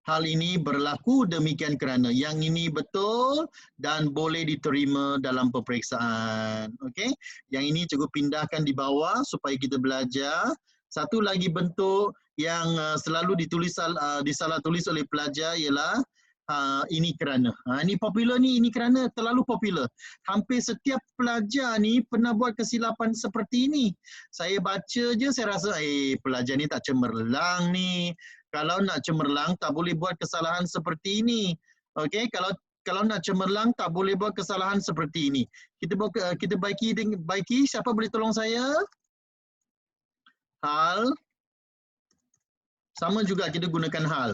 Hal ini berlaku demikian kerana. Yang ini betul dan boleh diterima dalam peperiksaan. Okey. Yang ini cikgu pindahkan di bawah supaya kita belajar. Satu lagi bentuk yang selalu disalah tulis oleh pelajar ialah ini kerana. Ini popular ni, ini kerana terlalu popular. Hampir setiap pelajar ni pernah buat kesilapan seperti ini. Saya baca je saya rasa pelajar ni tak cemerlang ni. Kalau nak cemerlang tak boleh buat kesalahan seperti ini. Okey, kalau kalau nak cemerlang tak boleh buat kesalahan seperti ini. Kita baiki, siapa boleh tolong saya? Hal. Sama juga kita gunakan hal.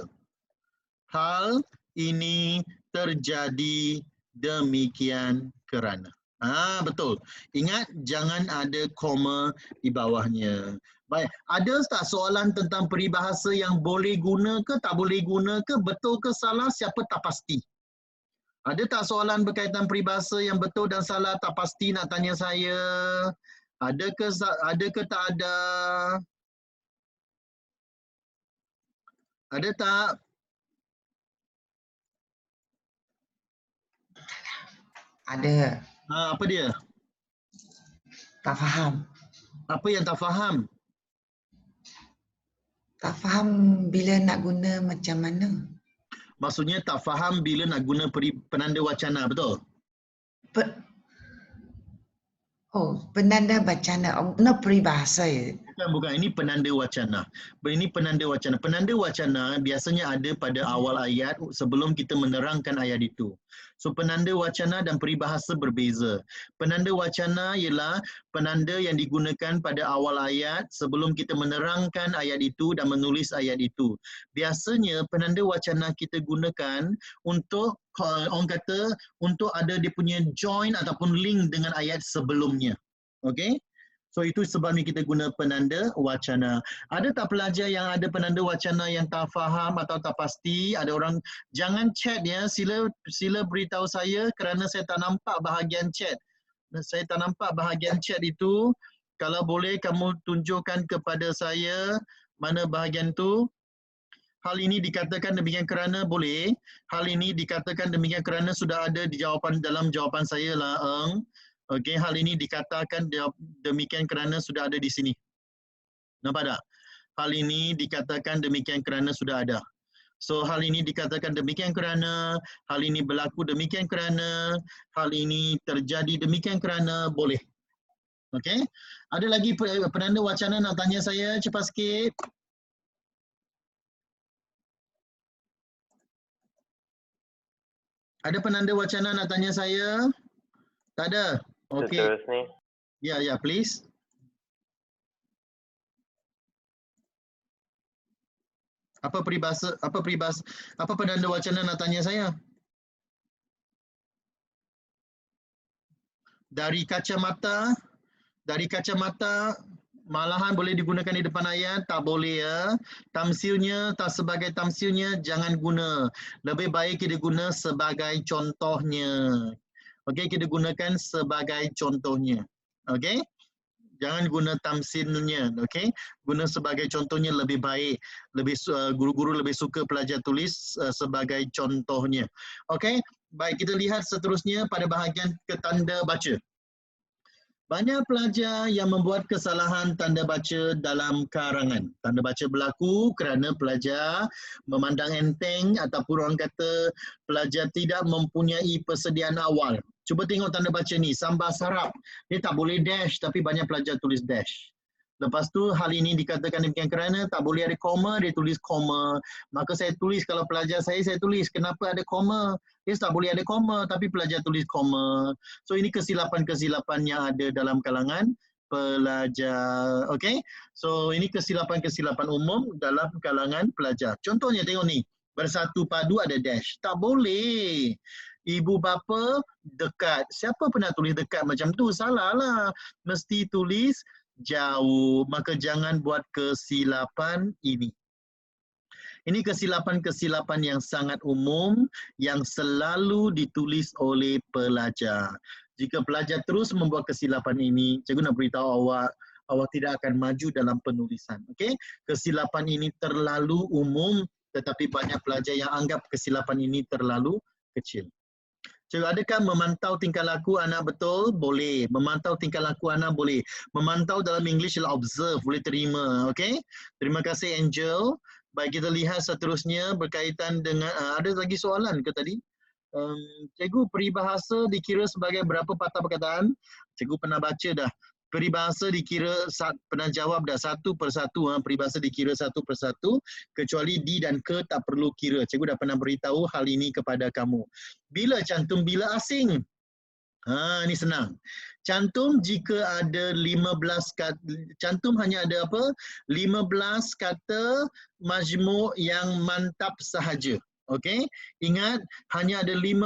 Hal ini terjadi demikian kerana. Betul. Ingat jangan ada koma di bawahnya. Baik, ada tak soalan tentang peribahasa yang boleh guna ke tak boleh guna ke, betul ke salah, siapa tak pasti? Ada tak soalan berkaitan peribahasa yang betul dan salah tak pasti nak tanya saya? Ada ke tak ada? Ada tak? Ada. Apa dia? Tak faham. Apa yang tak faham? Tak faham bila nak guna macam mana. Maksudnya tak faham bila nak guna penanda wacana, betul? Penanda wacana. No peribahasa ya. Bukan. Ini penanda wacana. Ini penanda wacana. Penanda wacana biasanya ada pada awal ayat sebelum kita menerangkan ayat itu. So penanda wacana dan peribahasa berbeza. Penanda wacana ialah penanda yang digunakan pada awal ayat sebelum kita menerangkan ayat itu dan menulis ayat itu. Biasanya penanda wacana kita gunakan untuk orang kata untuk ada dia punya join ataupun link dengan ayat sebelumnya. Okey? So itu sebabnya kita guna penanda wacana. Ada tak pelajar yang ada penanda wacana yang tak faham atau tak pasti? Ada orang, jangan chat ya. Sila beritahu saya kerana saya tak nampak bahagian chat. Saya tak nampak bahagian chat itu. Kalau boleh kamu tunjukkan kepada saya mana bahagian tu. Hal ini dikatakan demikian kerana boleh. Hal ini dikatakan demikian kerana sudah ada di dalam jawapan saya lah, Eng. Okey, hal ini dikatakan demikian kerana sudah ada di sini. Nampak tak? Hal ini dikatakan demikian kerana sudah ada. So, hal ini dikatakan demikian kerana, hal ini berlaku demikian kerana, hal ini terjadi demikian kerana, boleh. Okey? Ada lagi penanda wacana nak tanya saya? Cepat sikit. Ada penanda wacana nak tanya saya? Tak ada? Okey. Seterusnya. Ya, please. Apa penanda wacana nak tanya saya? Dari kacamata malahan boleh digunakan di depan ayat, tak boleh ya. Tamsilnya, tak sebagai tamsilnya, jangan guna. Lebih baik kita guna sebagai contohnya. Okey, kita gunakan sebagai contohnya. Okey? Jangan guna tamsilnya, okey? Guna sebagai contohnya lebih baik. Guru-guru lebih suka pelajar tulis sebagai contohnya. Okey? Baik, kita lihat seterusnya pada bahagian ketanda baca. Banyak pelajar yang membuat kesalahan tanda baca dalam karangan. Tanda baca berlaku kerana pelajar memandang enteng ataupun orang kata pelajar tidak mempunyai persediaan awal. Cuba tengok tanda baca ni, Sambah Sarap. Dia tak boleh dash tapi banyak pelajar tulis dash. Lepas tu hal ini dikatakan demikian kerana tak boleh ada koma, dia tulis koma. Maka saya tulis, kalau pelajar saya tulis kenapa ada koma. Dia tak boleh ada koma tapi pelajar tulis koma. So ini kesilapan-kesilapan yang ada dalam kalangan pelajar. Okay? So ini kesilapan-kesilapan umum dalam kalangan pelajar. Contohnya tengok ni, bersatu padu ada dash. Tak boleh. Ibu bapa dekat. Siapa pernah tulis dekat macam tu? Salah lah. Mesti tulis jauh, maka jangan buat kesilapan ini. Ini kesilapan-kesilapan yang sangat umum yang selalu ditulis oleh pelajar. Jika pelajar terus membuat kesilapan ini, cikgu nak beritahu awak tidak akan maju dalam penulisan. Okey? Kesilapan ini terlalu umum tetapi banyak pelajar yang anggap kesilapan ini terlalu kecil. Cikgu, adakah memantau tingkah laku anak betul? Boleh. Memantau tingkah laku anak boleh. Memantau dalam English adalah observe, boleh terima. Okey? Terima kasih Angel. Baik, kita lihat seterusnya berkaitan dengan, ada lagi soalan ke tadi? Cikgu, peribahasa dikira sebagai berapa patah perkataan? Cikgu pernah baca dah. peribahasa dikira pernah jawab dah satu persatu. Peribahasa dikira satu persatu, kecuali di dan ke tak perlu kira. Cikgu dah pernah beritahu hal ini kepada kamu. Bila cantum, bila asing. Ini senang. Cantum jika ada 15 kata, cantum hanya ada apa? 15 kata majmuk yang mantap sahaja. Okey? Ingat, hanya ada 15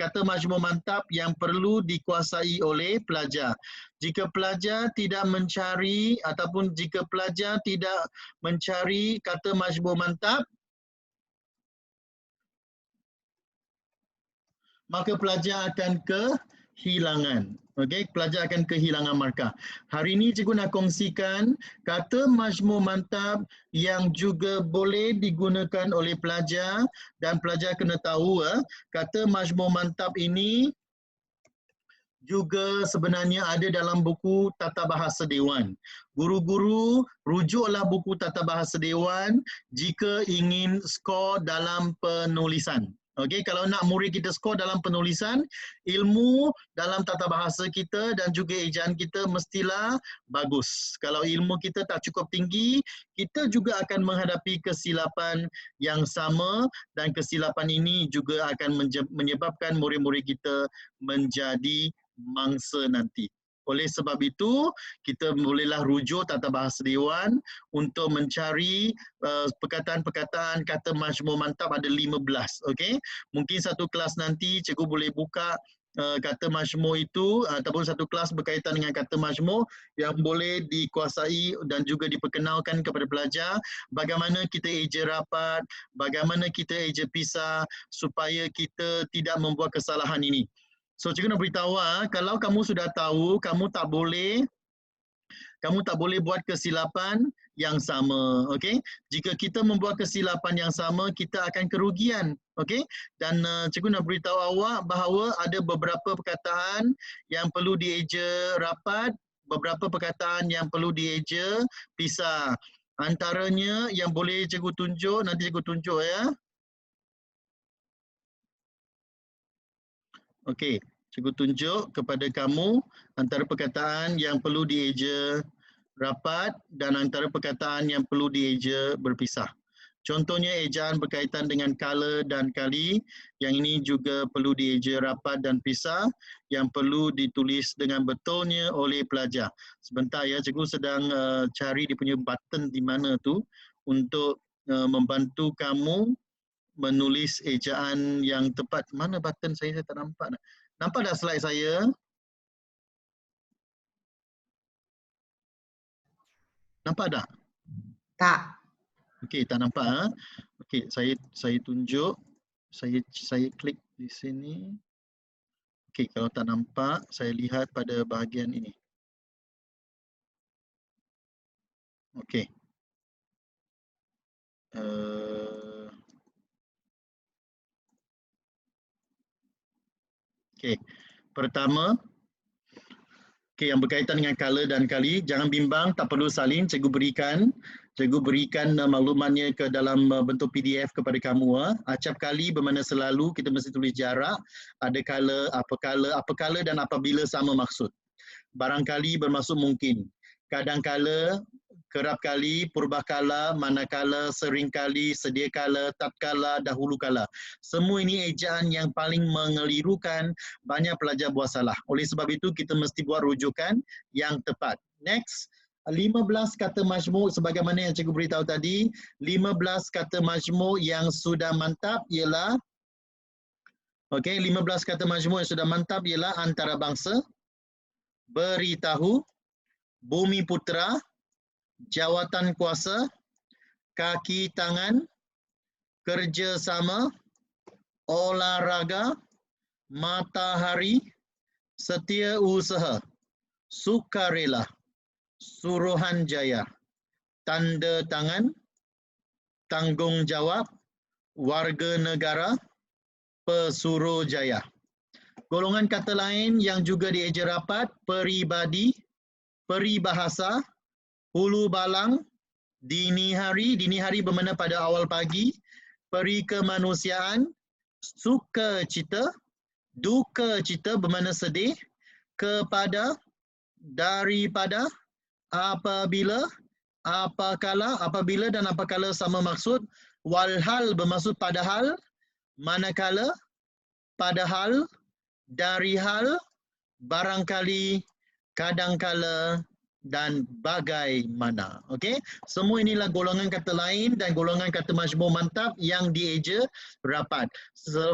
kata majmuk mantap yang perlu dikuasai oleh pelajar. Jika pelajar tidak mencari ataupun jika pelajar tidak mencari kata majmuk mantap, maka pelajar akan kehilangan. Okey, pelajar akan kehilangan markah. Hari ini cikgu nak kongsikan kata majmuk mantap yang juga boleh digunakan oleh pelajar, dan pelajar kena tahu kata majmuk mantap ini juga sebenarnya ada dalam buku Tata Bahasa Dewan. Guru-guru rujuklah buku Tata Bahasa Dewan jika ingin skor dalam penulisan. Okey, kalau nak murid kita skor dalam penulisan, ilmu dalam tata bahasa kita dan juga ejaan kita mestilah bagus. Kalau ilmu kita tak cukup tinggi, kita juga akan menghadapi kesilapan yang sama, dan kesilapan ini juga akan menyebabkan murid-murid kita menjadi mangsa nanti. Oleh sebab itu, kita bolehlah rujuk Tata Bahasa Dewan untuk mencari perkataan-perkataan kata majmuk mantap ada 15. Okey? Mungkin satu kelas nanti cikgu boleh buka kata majmuk itu ataupun satu kelas berkaitan dengan kata majmuk yang boleh dikuasai dan juga diperkenalkan kepada pelajar bagaimana kita eja rapat, bagaimana kita eja pisah supaya kita tidak membuat kesalahan ini. So cikgu nak beritahu, kalau kamu sudah tahu, kamu tak boleh buat kesilapan yang sama. Okey? Jika kita membuat kesilapan yang sama, kita akan kerugian. Okey? Dan cikgu nak beritahu awak bahawa ada beberapa perkataan yang perlu dieja rapat, beberapa perkataan yang perlu dieja pisah. Antaranya yang boleh cikgu tunjuk, nanti cikgu tunjuk ya. Okey, cikgu tunjuk kepada kamu antara perkataan yang perlu dieja rapat dan antara perkataan yang perlu dieja berpisah. Contohnya ejaan berkaitan dengan kala dan kali, yang ini juga perlu dieja rapat dan pisah, yang perlu ditulis dengan betulnya oleh pelajar. Sebentar ya, cikgu sedang cari dia punya button di mana tu untuk membantu kamu menulis ejaan yang tepat. Mana button saya tak nampak. Nampak tak slide saya? Nampak tak? Tak. Okey, tak nampak. Okey, saya tunjuk. Saya klik di sini. Okey, kalau tak nampak, saya lihat pada bahagian ini. Okey. Okey, pertama, yang berkaitan dengan kala dan kali, jangan bimbang, tak perlu salin, cikgu berikan maklumatnya ke dalam bentuk PDF kepada kamu. Acap kali bermakna selalu, kita mesti tulis jarak, ada kala, apa kala dan apabila sama maksud. Barangkali bermaksud mungkin. Kadangkala, kerap kali, purbakala, manakala, seringkali, sediakala, tatkala, dahulu kala. Semua ini ejaan yang paling mengelirukan, banyak pelajar buat salah. Oleh sebab itu kita mesti buat rujukan yang tepat. Next, 15 kata majmuk sebagaimana yang cikgu beritahu tadi. 15 kata majmuk yang sudah mantap ialah 15 kata majmuk yang sudah mantap ialah antarabangsa, beritahu, bumi putera, jawatan kuasa, kaki tangan, kerjasama, olahraga, matahari, setia usaha, sukarela, suruhanjaya, tanda tangan, tanggungjawab, warga negara, pesuruhjaya. Golongan kata lain yang juga dieja rapat, peribadi, peribahasa, hulu balang, dini hari bermakna pada awal pagi, perikemanusiaan, sukacita, duka cita bermakna sedih, kepada, daripada, apabila, apabila dan apakala sama maksud. Walhal bermaksud padahal, manakala, padahal, dari hal, barangkali, kadangkala, dan bagaimana. Okey, semua inilah golongan kata lain dan golongan kata majmuk mantap yang dieja rapat.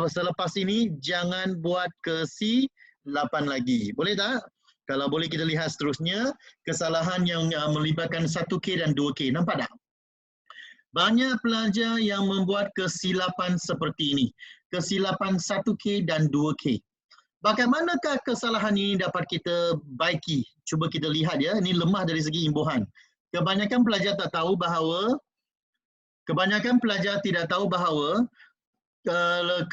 Selepas ini jangan buat kesilapan lagi. Boleh tak? Kalau boleh kita lihat seterusnya kesalahan yang melibatkan 1K dan 2K. Nampak tak? Banyak pelajar yang membuat kesilapan seperti ini. Kesilapan 1K dan 2K. Bagaimanakah kesalahan ini dapat kita baiki? Cuba kita lihat ya, ini lemah dari segi imbuhan. Kebanyakan pelajar tidak tahu bahawa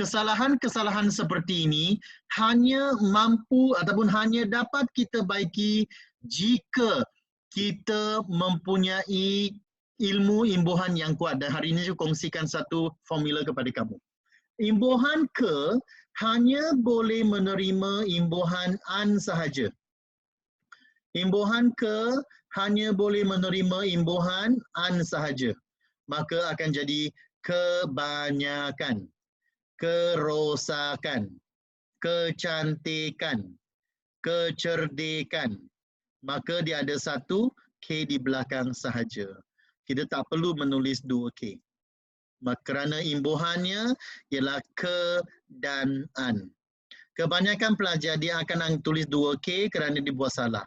kesalahan-kesalahan seperti ini hanya mampu ataupun hanya dapat kita baiki jika kita mempunyai ilmu imbuhan yang kuat. Dan hari ini saya kongsikan satu formula kepada kamu. Imbuhan ke hanya boleh menerima imbuhan an sahaja. Imbuhan ke hanya boleh menerima imbuhan an sahaja. Maka akan jadi kebanyakan, kerosakan, kecantikan, kecerdikan. Maka dia ada satu K di belakang sahaja. Kita tak perlu menulis 2K. Kerana imbuhannya ialah ke dan an. Kebanyakan pelajar dia akan tulis 2K kerana dibuat salah.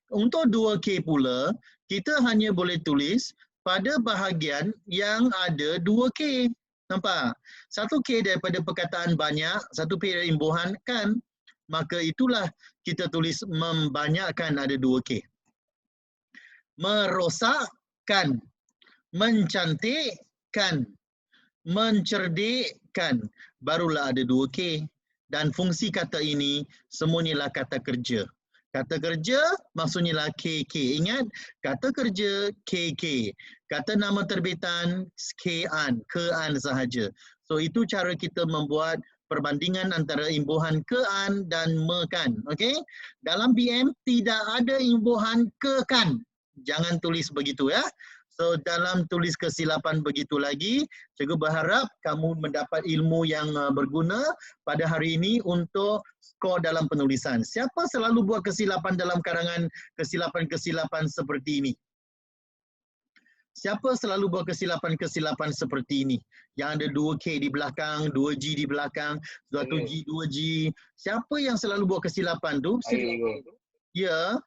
Untuk 2K pula, kita hanya boleh tulis pada bahagian yang ada 2K. Nampak? 1K daripada perkataan banyak, 1K dari imbuhan kan. Maka itulah kita tulis membanyakkan ada 2K. Merosakkan, mencantikkan, mencerdikkan, barulah ada 2K. Dan fungsi kata ini semuanya lah kata kerja. Kata kerja maksudnya lah KK. Ingat, kata kerja KK. Kata nama terbitan KAN, KAN sahaja. So itu cara kita membuat perbandingan antara imbuhan KAN dan mekan. Okey? Dalam BM tidak ada imbuhan kekan. Jangan tulis begitu ya. So dalam tulis kesilapan begitu lagi, cikgu berharap kamu mendapat ilmu yang berguna pada hari ini untuk skor dalam penulisan. Siapa selalu buat kesilapan dalam karangan kesilapan-kesilapan seperti ini? Siapa selalu buat kesilapan-kesilapan seperti ini? Yang ada 2K di belakang, 2G di belakang, 1G, 2G. Siapa yang selalu buat kesilapan tu? Ya.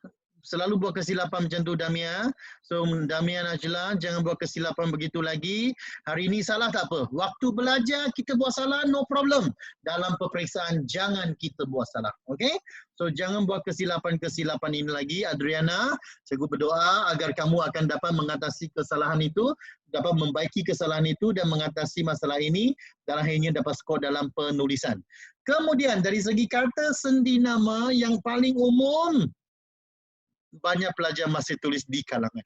Selalu buat kesilapan macam tu Damia. So Damia Najla, jangan buat kesilapan begitu lagi. Hari ini salah tak apa. Waktu belajar kita buat salah, no problem. Dalam peperiksaan jangan kita buat salah. Okay? So jangan buat kesilapan-kesilapan ini lagi. Adriana, cikgu berdoa agar kamu akan dapat mengatasi kesalahan itu, dapat membaiki kesalahan itu dan mengatasi masalah ini dan akhirnya dapat skor dalam penulisan. Kemudian dari segi kata sendi nama yang paling umum, banyak pelajar masih tulis di kalangan.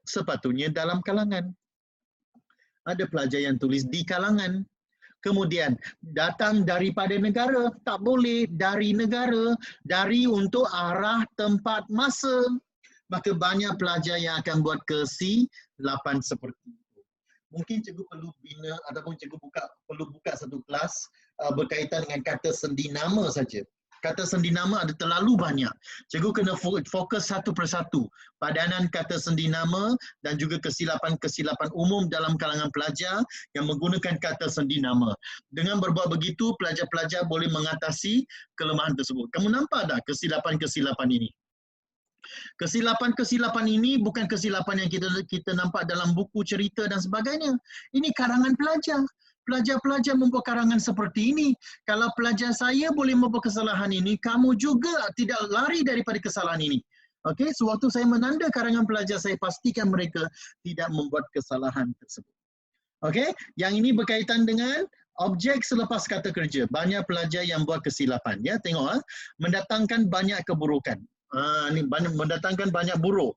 Sepatutnya dalam kalangan. Ada pelajar yang tulis di kalangan. Kemudian datang daripada negara. Tak boleh dari negara. Dari untuk arah tempat masa. Maka banyak pelajar yang akan buat kesilapan seperti itu. Mungkin cikgu perlu bina ataupun cikgu perlu buka satu kelas berkaitan dengan kata sendi nama saja. Kata sendi nama ada terlalu banyak. Cikgu kena fokus satu persatu. Padanan kata sendi nama dan juga kesilapan-kesilapan umum dalam kalangan pelajar yang menggunakan kata sendi nama. Dengan berbuat begitu, pelajar-pelajar boleh mengatasi kelemahan tersebut. Kamu nampak tak kesilapan-kesilapan ini? Kesilapan-kesilapan ini bukan kesilapan yang kita nampak dalam buku cerita dan sebagainya. Ini karangan pelajar. Pelajar-pelajar membuat karangan seperti ini. Kalau pelajar saya boleh membuat kesalahan ini, kamu juga tidak lari daripada kesalahan ini. Okey, sewaktu saya menanda karangan pelajar, saya pastikan mereka tidak membuat kesalahan tersebut. Okey, yang ini berkaitan dengan objek selepas kata kerja. Banyak pelajar yang buat kesilapan. Ya, tengok mendatangkan banyak keburukan. Ini mendatangkan banyak buruk,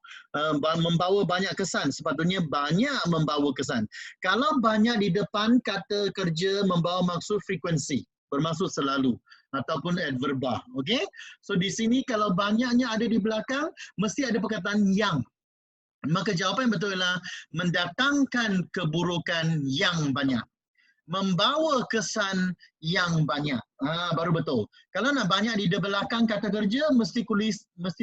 membawa banyak kesan. Sepatutnya banyak membawa kesan. Kalau banyak di depan kata kerja membawa maksud frekuensi. bermaksud selalu ataupun adverba. Okey? So di sini kalau banyaknya ada di belakang, mesti ada perkataan yang. Maka jawapan yang betul ialah mendatangkan keburukan yang banyak. Membawa kesan yang banyak. Baru betul. Kalau nak banyak di belakang kata kerja, mesti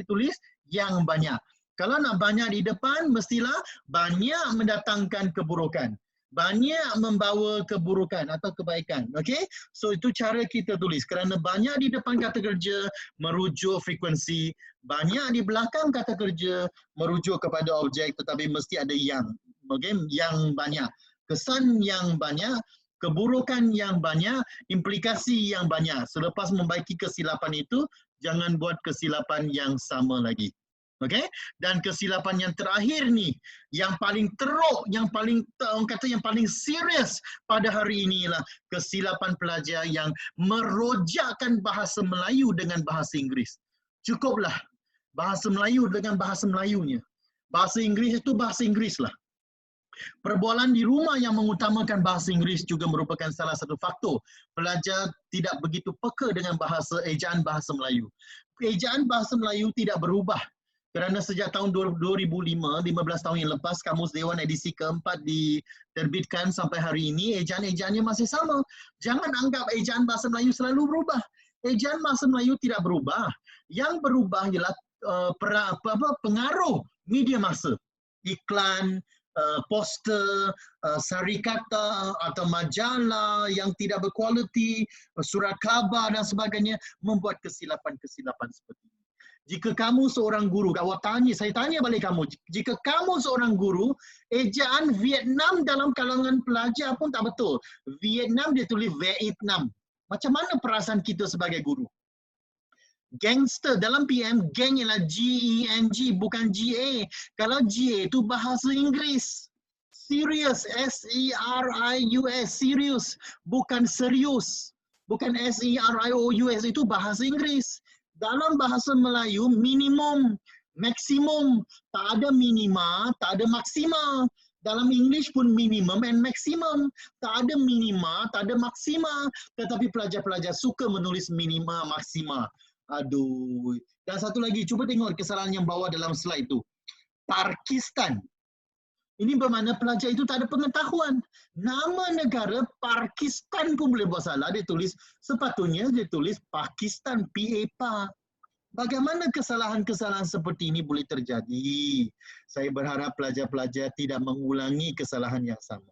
tulis yang banyak. Kalau nak banyak di depan, mestilah banyak mendatangkan keburukan. Banyak membawa keburukan atau kebaikan. Okey? So itu cara kita tulis. Kerana banyak di depan kata kerja merujuk frekuensi, banyak di belakang kata kerja merujuk kepada objek, tetapi mesti ada yang. Okey? Yang banyak. Kesan yang banyak, keburukan yang banyak, implikasi yang banyak. Selepas membaiki kesilapan itu, jangan buat kesilapan yang sama lagi. Okey? Dan kesilapan yang terakhir ni, yang paling teruk, yang paling serius pada hari ini ialah kesilapan pelajar yang merojakkan bahasa Melayu dengan bahasa Inggeris. Cukuplah bahasa Melayu dengan bahasa Melayunya. Bahasa Inggeris itu bahasa Inggeris lah. Perbualan di rumah yang mengutamakan bahasa Inggeris juga merupakan salah satu faktor pelajar tidak begitu peka dengan ejaan bahasa Melayu. Ejaan bahasa Melayu tidak berubah. Kerana sejak tahun 2005, 15 tahun yang lepas, Kamus Dewan edisi keempat diterbitkan sampai hari ini, ejaan-ejaannya masih sama. Jangan anggap ejaan bahasa Melayu selalu berubah. Ejaan bahasa Melayu tidak berubah. Yang berubah ialah pengaruh media massa. Iklan, poster, sari kata atau majalah yang tidak berkualiti, surat khabar dan sebagainya membuat kesilapan-kesilapan seperti ini. Jika kamu seorang guru, saya tanya balik kamu, jika kamu seorang guru, ejaan Vietnam dalam kalangan pelajar pun tak betul. Vietnam dia tulis Vietnam. Macam mana perasaan kita sebagai guru? Gangster dalam PM, gang ialah G-E-N-G, bukan G-A. Kalau G-A itu bahasa Inggeris. Serious, S-E-R-I-U-S, serious, bukan serius. Bukan S-E-R-I-O-U-S, itu bahasa Inggeris. Dalam bahasa Melayu, minimum, maksimum, tak ada minima, tak ada maksima. Dalam English pun minimum and maximum. Tak ada minima, tak ada maksima. Tetapi pelajar-pelajar suka menulis minima, maksima. Aduh. Dan satu lagi, cuba tengok kesalahan yang bawah dalam slide tu. Pakistan. Ini bermakna pelajar itu tak ada pengetahuan. Nama negara Pakistan pun boleh buat salah. Dia tulis, sepatutnya dia tulis Pakistan, P-A-P-A. Bagaimana kesalahan-kesalahan seperti ini boleh terjadi? Saya berharap pelajar-pelajar tidak mengulangi kesalahan yang sama.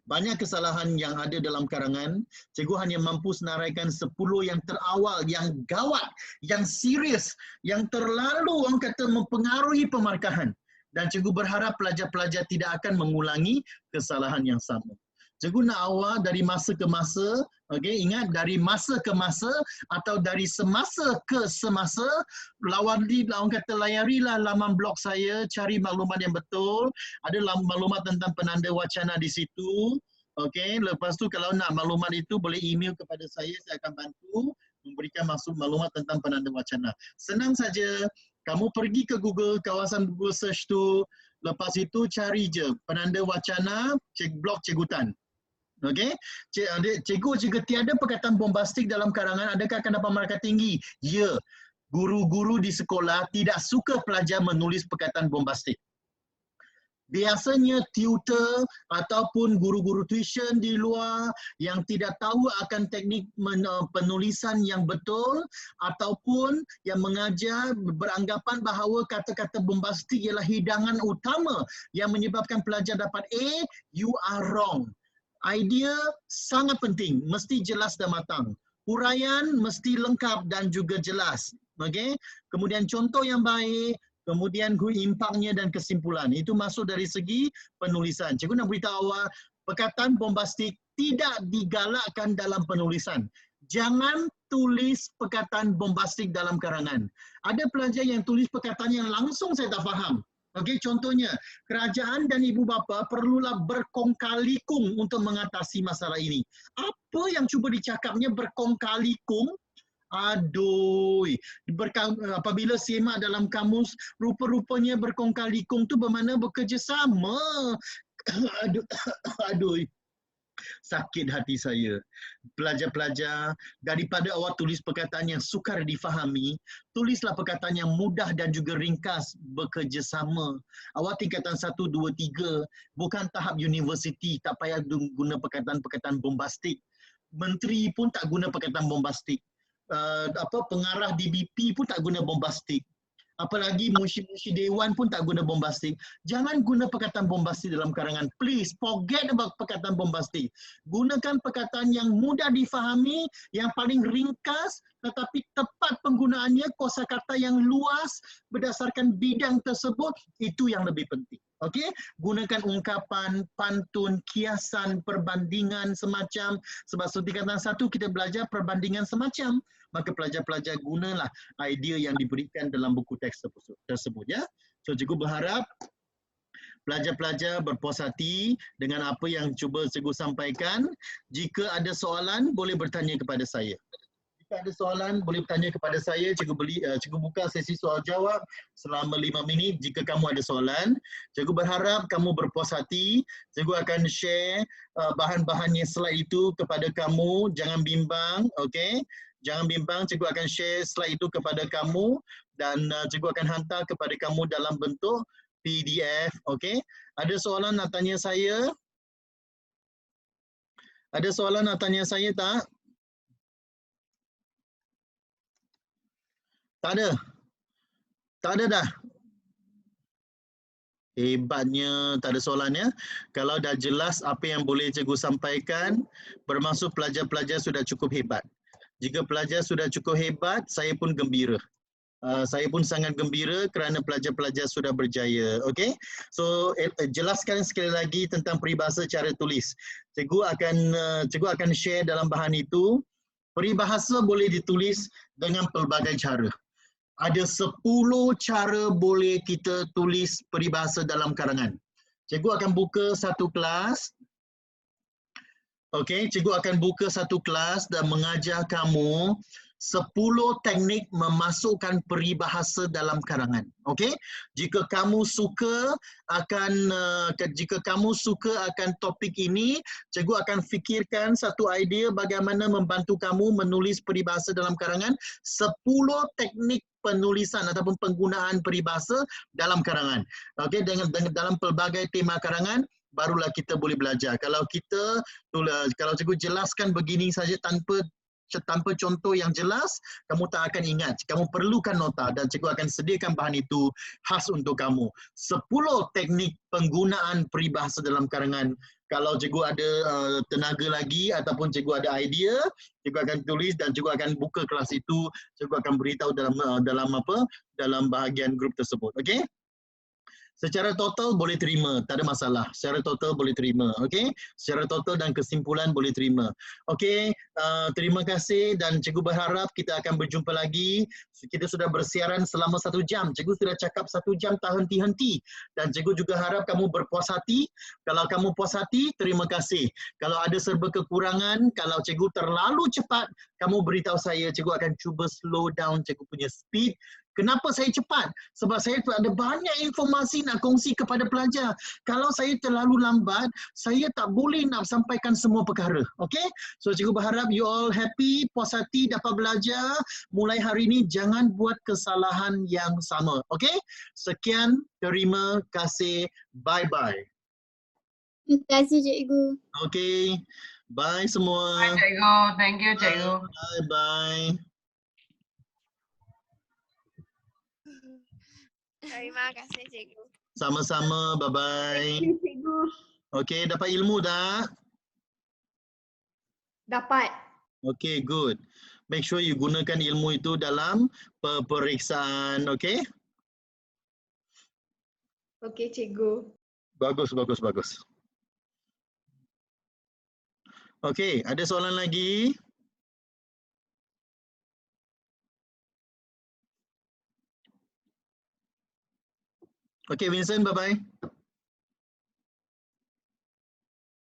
Banyak kesalahan yang ada dalam karangan, cikgu hanya mampu senaraikan 10 yang terawal, yang gawat, yang serius, yang terlalu orang kata mempengaruhi pemarkahan. Dan cikgu berharap pelajar-pelajar tidak akan mengulangi kesalahan yang sama. Cikgu nak awal dari masa ke masa, okay, ingat dari masa ke masa atau dari semasa ke semasa, orang kata layarilah laman blog saya, cari maklumat yang betul. Ada maklumat tentang penanda wacana di situ. Okay, lepas tu kalau nak maklumat itu boleh email kepada saya akan bantu memberikan maklumat tentang penanda wacana. Senang saja. Kamu pergi ke Google, kawasan Google search tu, lepas itu cari je penanda wacana, blog Cikgu Tan. Okey? Cikgu jika tiada perkataan bombastik dalam karangan, adakah akan dapat markah tinggi? Ya. Guru-guru di sekolah tidak suka pelajar menulis perkataan bombastik. Biasanya tutor ataupun guru-guru tuition di luar yang tidak tahu akan teknik penulisan yang betul ataupun yang mengajar beranggapan bahawa kata-kata bombastik ialah hidangan utama yang menyebabkan pelajar dapat A, you are wrong. Idea sangat penting, mesti jelas dan matang. Huraian mesti lengkap dan juga jelas. Okay? Kemudian contoh yang baik, kemudian impaknya dan kesimpulan. Itu masuk dari segi penulisan. Cikgu nak beritahu awak, perkataan bombastik tidak digalakkan dalam penulisan. Jangan tulis perkataan bombastik dalam karangan. Ada pelajar yang tulis perkataan yang langsung saya tak faham. Okey, contohnya, kerajaan dan ibu bapa perlulah berkong-kali-kung untuk mengatasi masalah ini. Apa yang cuba dicakapnya berkong-kali-kung? Aduh, apabila semak dalam kamus, rupa-rupanya berkong-kali-kung tu bermakna bekerjasama. Aduh. sakit hati saya. Pelajar-pelajar, daripada awak tulis perkataan yang sukar difahami, tulislah perkataan yang mudah dan juga ringkas, bekerjasama. Awak tingkatan 1, 2, 3, bukan tahap universiti, tak payah guna perkataan-perkataan bombastik. Menteri pun tak guna perkataan bombastik. Pengarah DBP pun tak guna bombastik. Apalagi musyi-musyi dewan pun tak guna bombastik. Jangan guna perkataan bombastik dalam karangan. Please, forget about perkataan bombastik. Gunakan perkataan yang mudah difahami, yang paling ringkas, tetapi tepat penggunaannya, kosakata yang luas berdasarkan bidang tersebut, itu yang lebih penting. Okey, gunakan ungkapan, pantun, kiasan, perbandingan semacam. Sebab tingkatan 1 kita belajar perbandingan semacam. Maka pelajar-pelajar gunalah idea yang diberikan dalam buku teks tersebut ya. So cikgu berharap pelajar-pelajar berpuas hati dengan apa yang cuba cikgu sampaikan. Jika ada soalan boleh bertanya kepada saya. Jika ada soalan boleh bertanya kepada saya. Cikgu buka sesi soal jawab selama 5 minit jika kamu ada soalan. Cikgu berharap kamu berpuas hati. Cikgu akan share bahan-bahannya slide itu kepada kamu. Jangan bimbang, okey? Jangan bimbang, cikgu akan share slide itu kepada kamu dan cikgu akan hantar kepada kamu dalam bentuk PDF, okey? Ada soalan nak tanya saya? Ada soalan nak tanya saya tak? Tak ada? Tak ada dah? Hebatnya tak ada soalan ya. Kalau dah jelas apa yang boleh cikgu sampaikan, bermaksud pelajar-pelajar sudah cukup hebat. Jika pelajar sudah cukup hebat, saya pun gembira. Saya pun sangat gembira kerana pelajar-pelajar sudah berjaya. Okey? So, jelaskan sekali lagi tentang peribahasa cara tulis. Cikgu akan share dalam bahan itu. Peribahasa boleh ditulis dengan pelbagai cara. Ada 10 cara boleh kita tulis peribahasa dalam karangan. Cikgu akan buka satu kelas. Okey, cikgu akan buka satu kelas dan mengajar kamu 10 teknik memasukkan peribahasa dalam karangan. Okey? Jika kamu suka akan topik ini, cikgu akan fikirkan satu idea bagaimana membantu kamu menulis peribahasa dalam karangan, 10 teknik penulisan ataupun penggunaan peribahasa dalam karangan. Okey, dalam pelbagai tema karangan barulah kita boleh belajar. Kalau cikgu jelaskan begini saja tanpa contoh yang jelas, kamu tak akan ingat. Kamu perlukan nota dan cikgu akan sediakan bahan itu khas untuk kamu. 10 teknik penggunaan peribahasa dalam karangan. Kalau cikgu ada tenaga lagi ataupun cikgu ada idea, cikgu akan tulis dan cikgu akan buka kelas itu. Cikgu akan beritahu dalam bahagian grup tersebut. Okey? Secara total boleh terima, tak ada masalah. Secara total boleh terima, okey? Secara total dan kesimpulan boleh terima. Okey, terima kasih dan cikgu berharap kita akan berjumpa lagi. Kita sudah bersiaran selama 1 jam. Cikgu sudah cakap 1 jam tak henti-henti. Dan cikgu juga harap kamu berpuas hati. Kalau kamu puas hati, terima kasih. Kalau ada serba kekurangan, kalau cikgu terlalu cepat, kamu beritahu saya, cikgu akan cuba slow down cikgu punya speed. Kenapa saya cepat? Sebab saya ada banyak informasi nak kongsi kepada pelajar. Kalau saya terlalu lambat, saya tak boleh nak sampaikan semua perkara. Okey? So cikgu berharap you all happy, puas hati, dapat belajar. Mulai hari ini jangan buat kesalahan yang sama. Okey? Sekian, terima kasih. Bye-bye. Terima kasih cikgu. Okey. Bye semua. Bye, cikgu. Thank you, cikgu. Bye-bye. Terima kasih cikgu. Sama-sama, bye-bye. Cikgu. Okey, dapat ilmu tak? Dapat. Okey, good. Make sure you gunakan ilmu itu dalam peperiksaan, okey? Okey cikgu. Bagus, bagus, bagus. Okey, ada soalan lagi? Okey, Vincent, bye-bye.